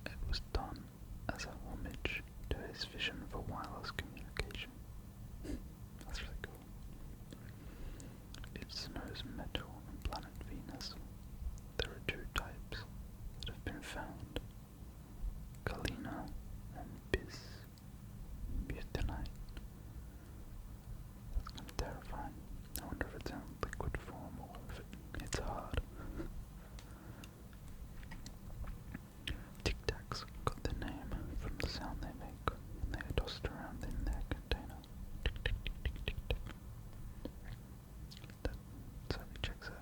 It was done as a homage to his vision for wireless communication. That's really cool. It snows metal on planet Venus. There are two types that have been found: galena and bismutinite. That's kind of terrifying. I wonder if it's in liquid form or if it hits hard. Tic Tacs got their name from the sound they make when they are tossed around in their container. Tick tick tick tick tick tick. That certainly checks out.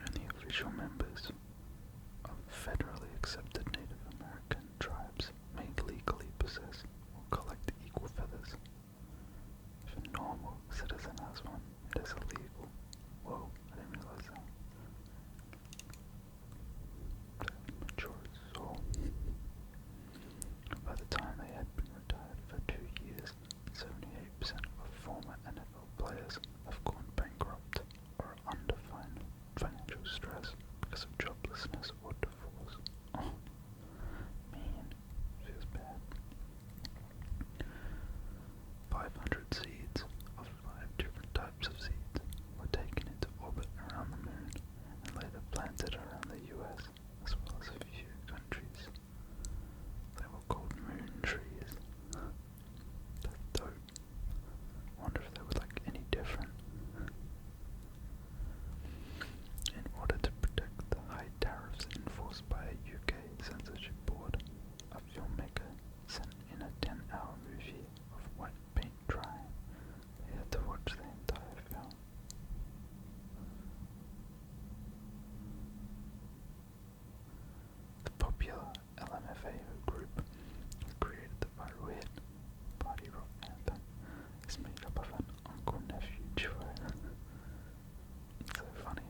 Only official members of federally accepted Native American tribes may legally possess or collect equal feathers. If a normal citizen has one, it is illegal. Whoa, I didn't realize that. Mature soul. By the time they had been retired for 2 years, 78% of former NFL players have gone bankrupt or are under financial stress because of joblessness or divorce. Oh, man, feels bad. 500 seeds of 5 different types of seeds were taken into orbit around the moon and later planted around the US as well as a few countries. They were called moon trees. That's dope. I wonder if they were like any different. In order to protect the high tariffs enforced by a UK censorship board, a filmmaker sent in a 10-hour movie of white paint drying. They had to watch the entire film. The popular LMFAO group that created the viral hit Party Rock Anthem is made up of an uncle-nephew duo. It's so funny.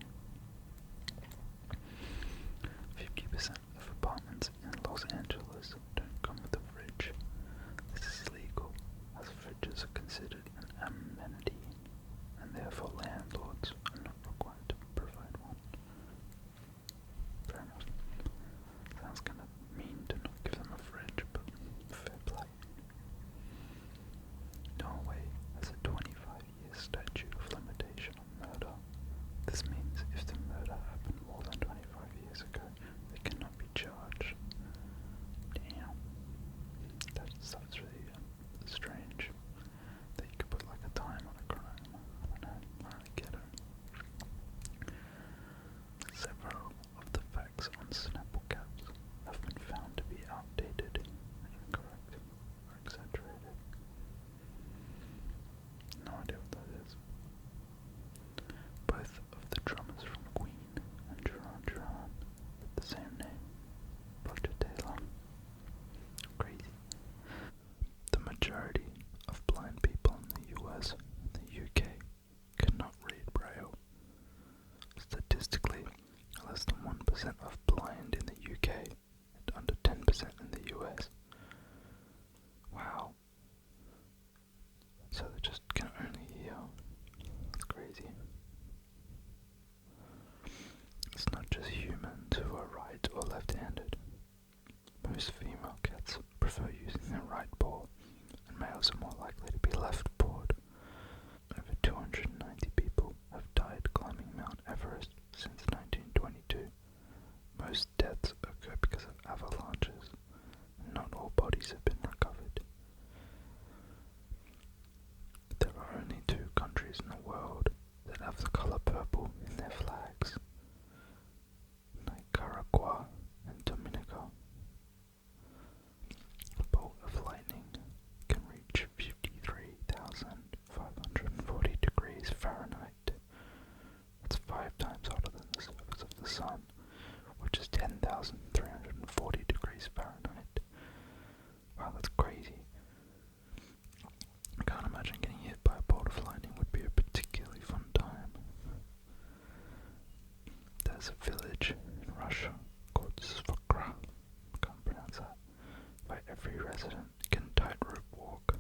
50% of apartments in Los Angeles don't come with a fridge. This is illegal, as fridges are considered an amenity, and therefore landlords are not required to provide one. Fair enough. Sounds kind of mean to not give them a fridge, but fair play. Norway has a 25-year statute of limitation on murder. This means if the murder happened more than 25 years ago, they cannot be charged. Damn. That's really strange. That you could put like a time on a crime. I don't know. I don't get it. Several of the facts on Snapple caps have been found to be outdated, incorrect, or exaggerated. No idea what that is. Both of the drummers from Queen and Duran Duran with the same name, Roger Taylor. Crazy. The majority crocodiles are more likely to be left bored. Over 290 people have died climbing Mount Everest since 1922. Most deaths occur because of avalanches, and not all bodies have been recovered. There are only 2 countries in the world that have the colour purple in their flags: Nicaragua and Dominica. A bolt of lightning can reach 53,540 degrees Fahrenheit. That's 5 times hotter than the surface of the sun, which is 10,340 degrees Fahrenheit. Wow, that's crazy. I can't imagine getting hit by a bolt of lightning would be a particularly fun time. There's a village in Russia called Svokra, I can't pronounce that, where every resident can tightrope walk.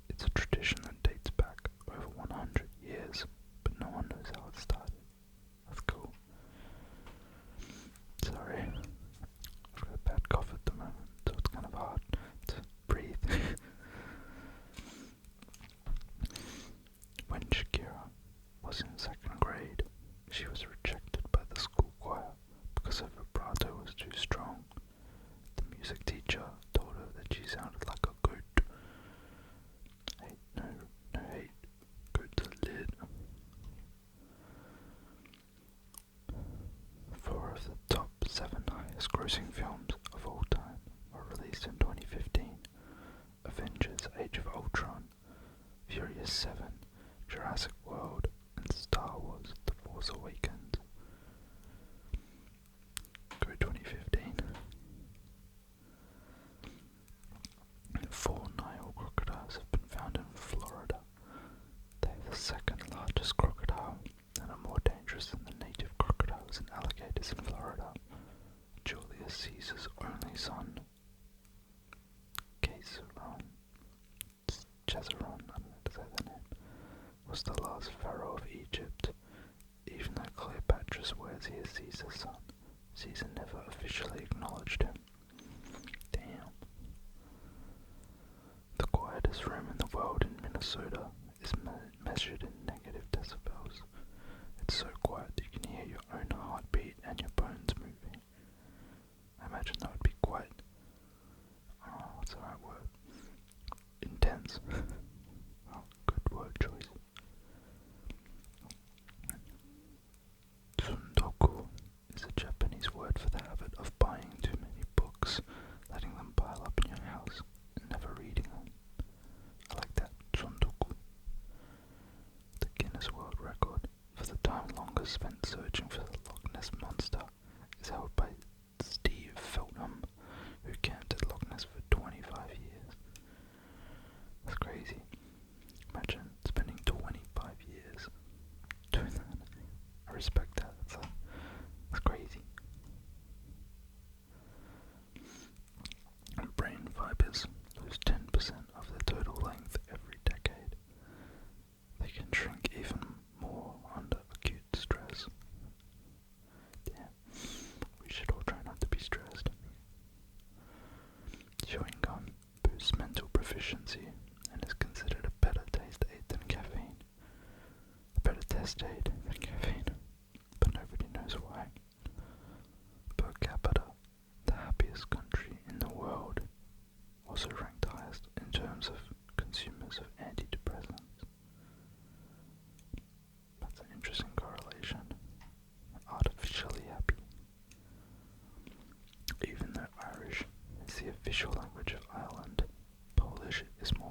It's a tradition that dates back over 100 years, but no one knows how it started. That's cool. Sorry, I've got a bad cough at the moment, so it's kind of hard to breathe. When Shakira was in 2nd grade, she was rejected by the school choir because her vibrato was too strong. The music teacher told her that she sounded like a goat. Hey, no hate, goat's a lid. 4 of the top 7 highest grossing films of all time were released in 2015. Avengers: Age of Ultron, Furious 7, Jurassic World, and Star Wars: The Force Awakens. Go 2015. 4 Nile crocodiles have been found in Florida. They are the 2nd largest crocodile and are more dangerous than the native crocodiles and alligators in Florida. Julius Caesar's only son, Caesarion, I don't know how to say that name, was the last pharaoh of Egypt. Even though Cleopatra swears he is Caesar's son, Caesar never officially acknowledged him. Damn. The quietest room in the world in Minnesota is measured in negative decibels. It's so quiet that you can hear your own heartbeat and your bones moving. I imagine that would be quite, what's the right word? Intense. Oh, good word choice. Tsundoku is a Japanese word for the habit of buying too many books, letting them pile up in your house, and never reading them. I like that, tsundoku. The Guinness World Record for the time longest spent searching for the Loch Ness Monster is held by Steve Feltham, who camped at Loch Ness for 25 years. That's crazy. Imagine spending 25 years doing that. I respect that. That's crazy. Brain fibers lose 10% of their total length every decade. They can shrink even more under acute stress. Damn, we should all try not to be stressed. Chewing gum boosts mental proficiency and is considered a better taste aid than caffeine. A better test aid than caffeine, but nobody knows why. Per capita, the happiest country in the world, also ranked highest in terms of consumers of antidepressants. That's an interesting correlation. Artificially happy. Even though Irish is the official language of Ireland, Polish is more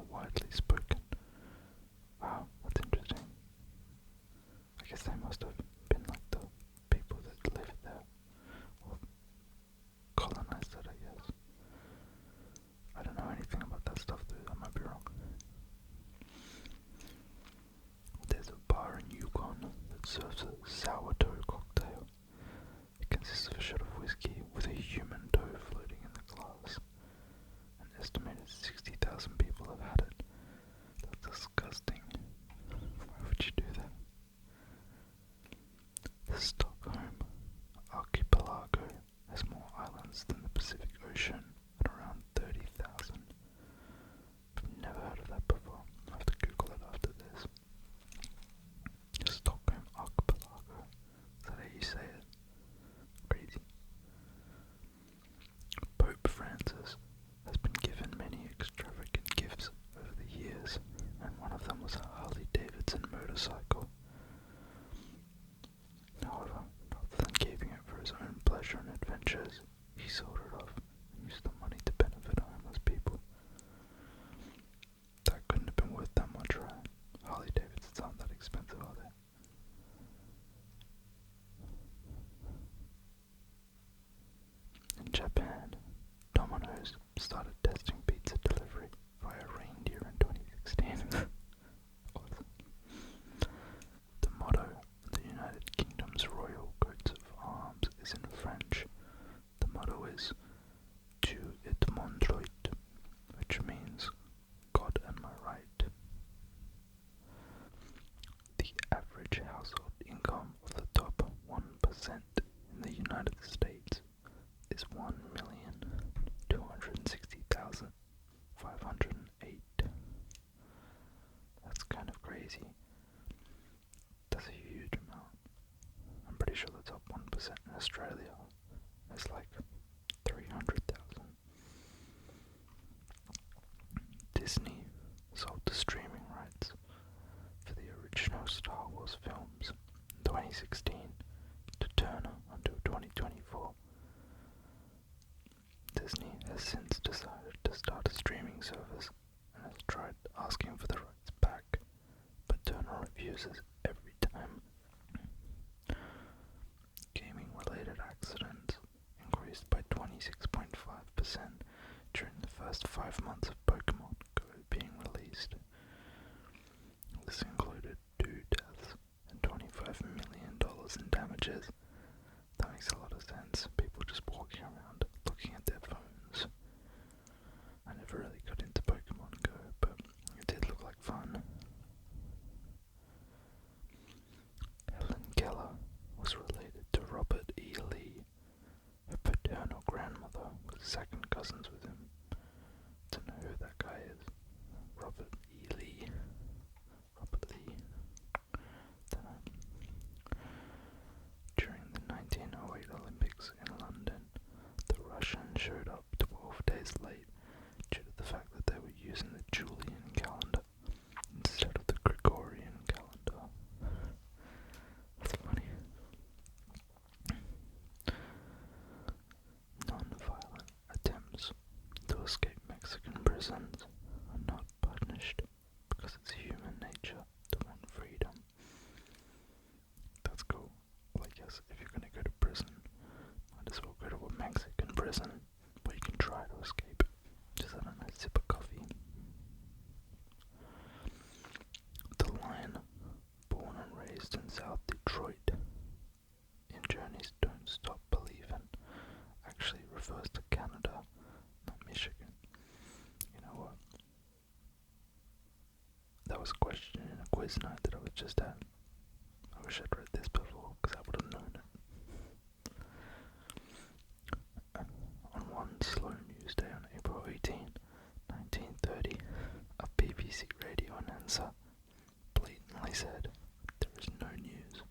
Disney sold the streaming rights for the original Star Wars films in 2016 to Turner until 2024. Disney has since decided to start a streaming service and has tried asking for the rights back, but Turner refuses every time. Gaming-related accidents increased by 26.5% during the first 5 months of Pokemon Go being released. This included 2 deaths and $25 million in damages. That makes a lot of sense. People just walking around looking at their phones. I never really got into Pokemon Go, but it did look like fun. Helen Keller was related to Robert E. Lee. Her paternal grandmother was second cousins with him. Don't know who that guy is. Robert E. Lee. Robert Lee. Don't know. During the 1908 Olympics in London, the Russians showed up 12 days late due to the fact that they were using the Julian calendar instead of the Gregorian calendar. That's funny. Non-violent attempts to escape Mexican prisons are not punished because it's human nature to want freedom. That's cool. Well, I guess if you're gonna go to prison, might as well go to a Mexican prison where you can try to escape. Just have a nice sip of coffee. The line, born and raised in South Detroit, in Journeys Don't Stop Believin', actually refers to Canada, not Michigan. You know what? That was a question in a quiz night that I was just at. I wish I'd read this before, because I would have known it. On one slow news day on April 18, 1930, a BBC radio announcer blatantly said, "There is no news."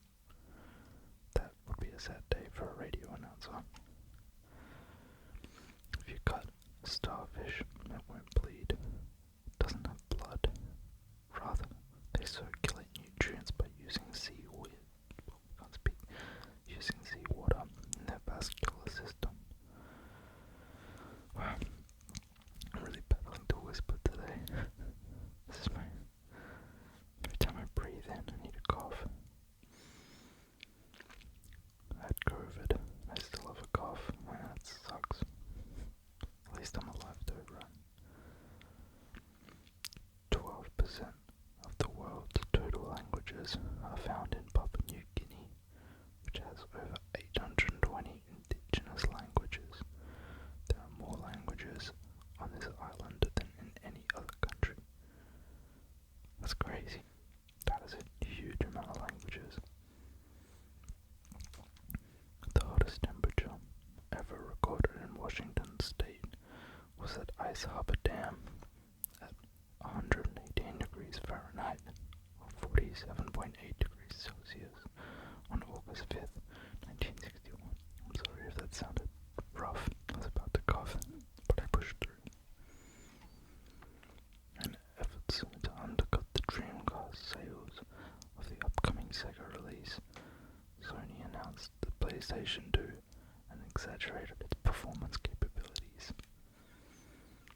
That would be a sad day for a radio announcer. If you cut a starfish, it won't bleed. It doesn't have blood. Rather, they circulate nutrients by using seawater in their vascular system. Wow, I'm really battling to whisper today. This is every time I breathe in, I need a cough. I had COVID. I still have a cough. That sucks. At least I'm alive to it, right? 12% of the world's total languages are found in Papua New Guinea, which has over 820 indigenous languages. There are more languages on this island than in any other country. That's crazy. That is a huge amount of languages. The hottest temperature ever recorded in Washington State was at Ice Harbor Dam at 118 degrees Fahrenheit or 47.8 degrees Celsius on August 5th, 1961. I'm sorry if that sounded rough. I was about to cough, but I pushed through. In efforts to undercut the Dreamcast sales of the upcoming Sega release, Sony announced the PlayStation 2 and exaggerated its performance capabilities.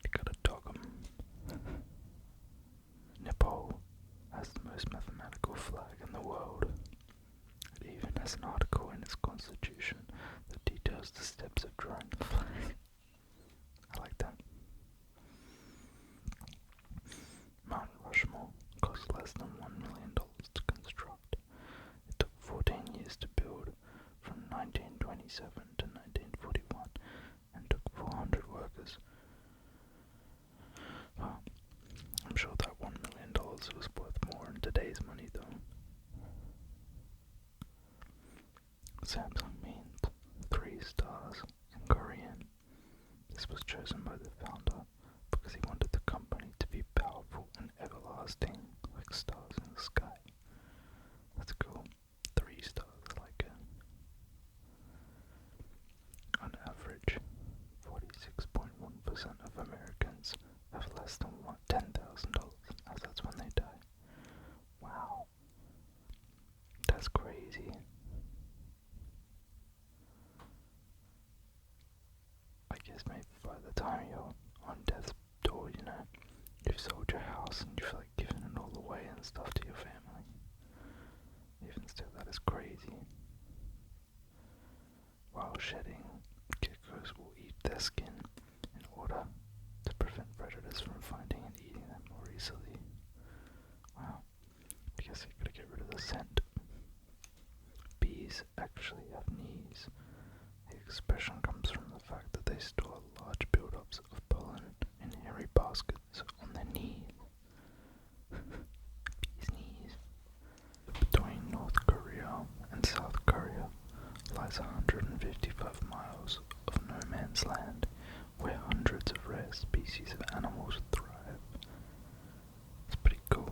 You gotta dog 'em. Nepal has the most mathematical flag in the world. It even has an article in its constitution that details the steps of drawing the flag. I like that. Mount Rushmore cost less than $1 million to construct. It took 14 years to build, from 1927 to 1941, and took 400 workers. Well, I'm sure that $1 million was worth more in today's money, though. Samsung means 3 stars in Korean. This was chosen by the founder because he wanted the company to be powerful and everlasting, like stars in the sky. That's cool. 3 stars, I like it. On average, 46.1% of Americans have less than $10,000 you've sold your house and you've like given it all away and stuff to your family. Even still, that is crazy. While shedding, geckos will eat their skin in order to prevent predators from finding and eating them more easily. Wow, I guess you gotta get rid of the scent. Bees actually have knees. The expression comes from the fact that they store large build-ups of pollen in hairy baskets on their knees. Bees' knees. Between North Korea and South Korea lies 155 miles of no man's land where hundreds of rare species of animals thrive. It's pretty cool.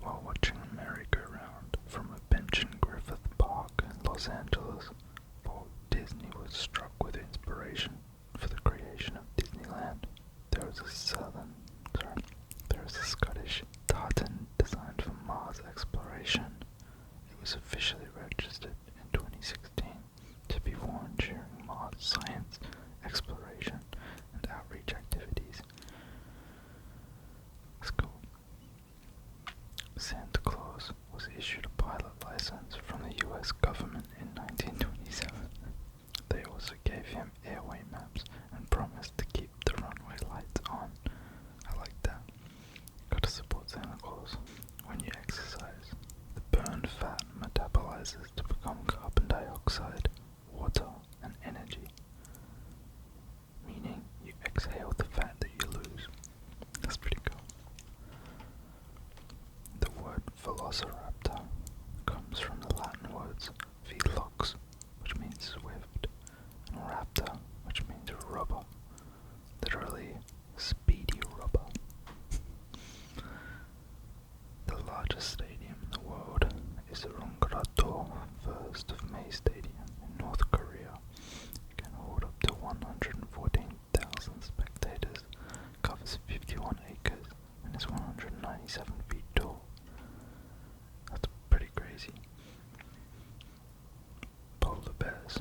While watching a merry-go-round from a bench in Griffith Park in Los Angeles, Walt Disney was struck with inspiration for the creation of Disneyland. There was a Scottish tartan designed for Mars exploration. It was officially registered in 2016 to be worn during Mars science exploration and outreach activities. That's cool. Santa Claus was issued a pilot license from the US government in 1927. They also gave him airway maps and promised to keep the runway lights on. I like that. Gotta support Santa Claus. When you exercise, the burned fat metabolizes to become carbon dioxide, water, and energy. Meaning you exhale the fat that you lose. That's pretty cool. The word velociraptor comes from the Latin words velox, which means swift, and raptor, which means rubber. Literally, speedy rubber. The largest stadium in the world is the Ronggorado 1st of May Stadium in North Korea. It can hold up to 114,000 spectators, covers 51 acres, and is 197 feet tall. That's pretty crazy. Polar bears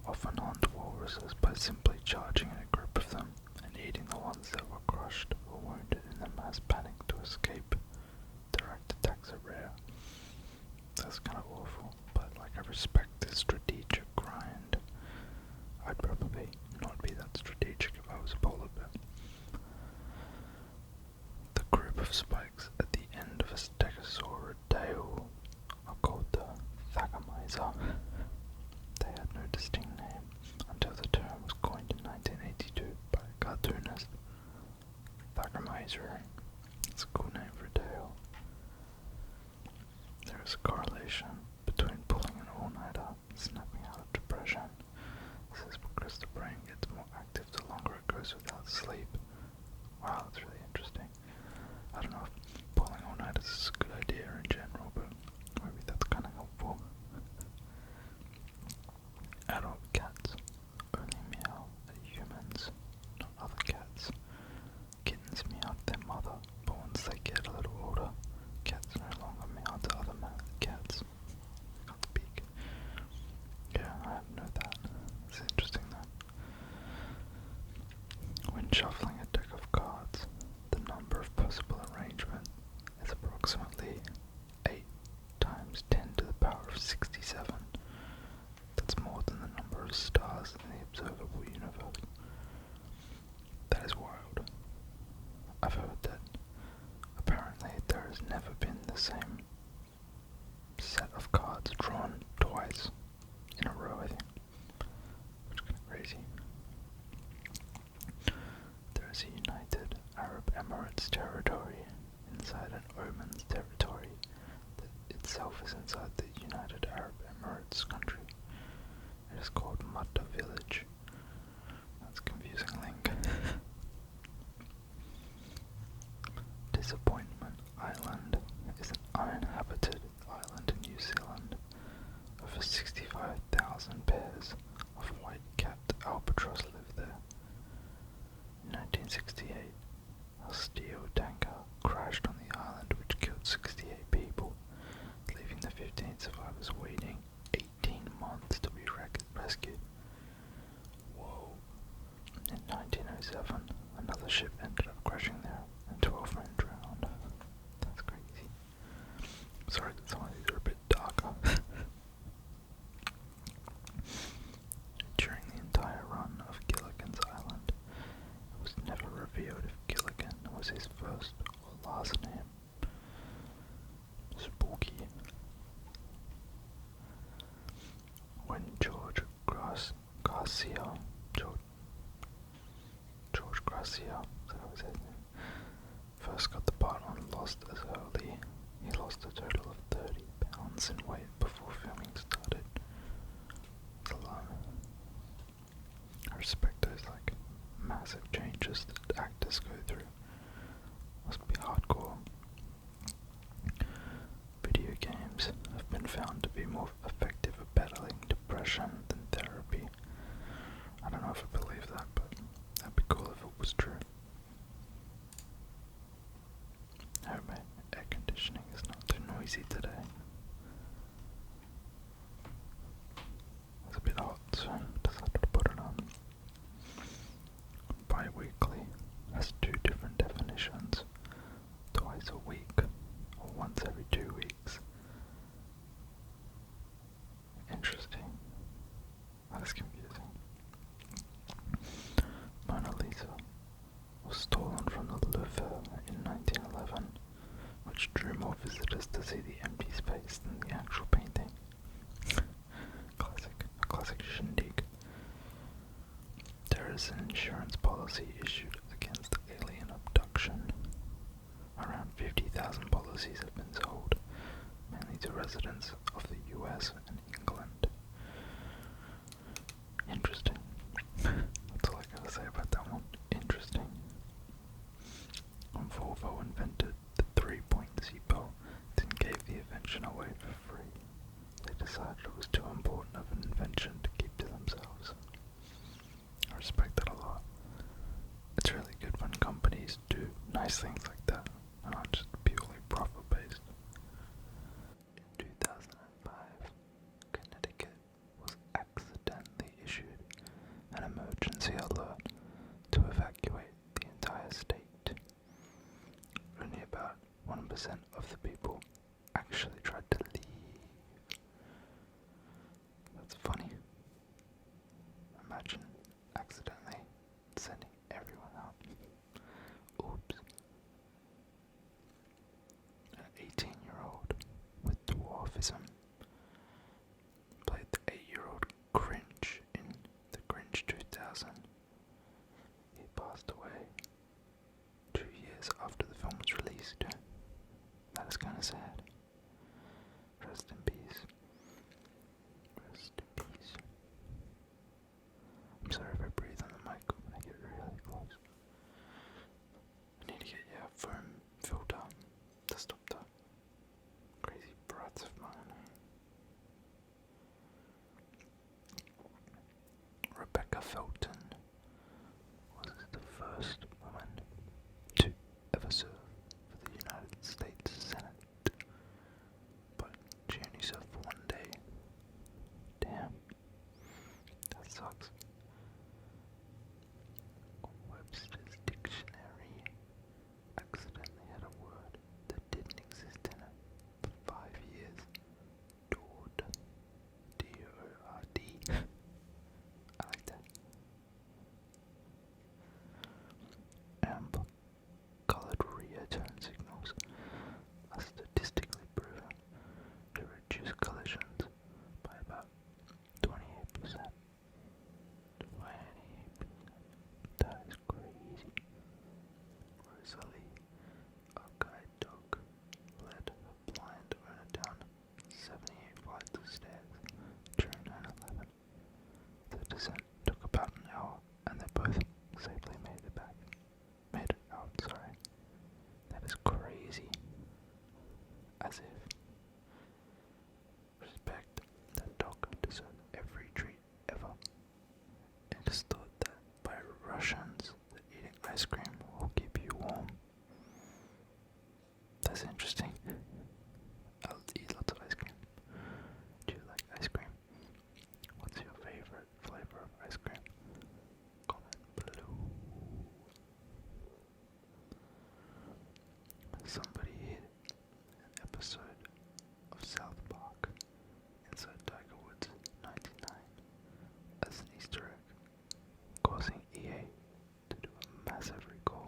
often hunt walruses by simply charging at a group of them and eating the ones that were crushed or wounded in the mass panic to escape. Direct attacks are rare. That's kind of awful, but like I respect the strategic grind. I'd probably not be that strategic if I was a polar bear. The group of spikes at the end of a stegosaurid tail are called the Thagomizer. They had no distinct name until the term was coined in 1982 by a cartoonist. Thagomizer. It's a cool name for a tail. There is a correlation between pulling an all-nighter and snapping out of depression. This is because the brain gets more active the longer it goes without sleep. Wow, that's really interesting. I don't know if pulling all-nighters is a good idea in general, but maybe that's kind of helpful. Adult cats only meow at humans, not other cats. Kittens meow at their mother, but once they get a little older, cats no longer meow to other cats. They can't speak. Yeah, I didn't know that. It's interesting though. When shuffling a deck of cards, the number of possible arrangements is approximately 8 times 10 to the power of 67. That's more than the number of stars in the observable universe. That is wild. I've heard that apparently there has never been the same set of cards drawn twice in a row, I think. Which is kind of crazy. There is a United Arab Emirates territory inside an Oman's territory that itself is inside the United Arab Emirates country. It is called Mutta Village. That's a confusing link. Disappointment Island is an uninhabited island in New Zealand. Over 65,000 pairs of white-capped albatross live there. In 1968, a steel tanker crashed on the island which killed 68 people, leaving the 15 survivors waiting 18 was his first or last name. Spooky. When George Garcia, so that was his name, first got the part on Lost as early, he lost a total of 30 pounds in weight before filming started. It's a lot. I respect those massive changes that actors go through. Must be hardcore. Video games have been found to be more effective at battling depression than therapy. I don't know if I believe that, but that'd be cool if it was true. I hope my air conditioning is not too noisy today. It's a bit hot, so I decided to put it on. Bi-weekly has two different definitions. Twice a week, or once every 2 weeks. Interesting. That is confusing. Mona Lisa was stolen from the Louvre in 1911, which drew more visitors to see the empty space than the actual painting. A classic shindig. There is an insurance policy issued against alien abduction. Around 50,000 policies have been sold, mainly to residents of the US and England. Interesting. That's all I gotta say about that one. Interesting. When Volvo invented the 3-point seatbelt, then gave the invention away for free. They decided it was too important of an invention to keep to themselves. I respect that a lot. It's really good when companies do nice things like that, and not just purely profit-based. In 2005, Connecticut was accidentally issued an emergency alert to evacuate the entire state. Only about 1% of the people actually tried to leave. That's funny. Imagine accidentally sending everyone out. Oops. An 18-year-old with dwarfism played the 8-year-old Grinch in The Grinch 2000. He passed away 2 years after the film was released. That is kind of sad. Rest in peace. Rest in peace. I'm sorry if I breathe on the mic when I get really close. I need to get a foam filter to stop the crazy breaths of mine. Rebecca Felton was the first woman to ever serve for the United States Senate, but she only served for 1 day. Damn, that sucks. Webster's Dictionary accidentally had a word that didn't exist in it for 5 years. Dord. D-O-R-D. I like that. Amber-colored rear turn signals are statistically proven to reduce collisions by about 28%. 28%. That is crazy. Rosalie, a guide dog, led her blind owner down 78 flights of stairs during 9/11. The descent took about an hour, and they both safely made it out, sorry. That is crazy. As if. Respect, that dog deserves every treat ever. It is thought that by Russians that eating ice cream will keep you warm. That's interesting. I'll eat lots of ice cream. Do you like ice cream? What's your favorite flavor of ice cream? Comment below. Somebody hid an episode of South Park inside Tiger Woods 99 as an Easter egg, causing EA to do a massive recall.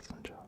passenger.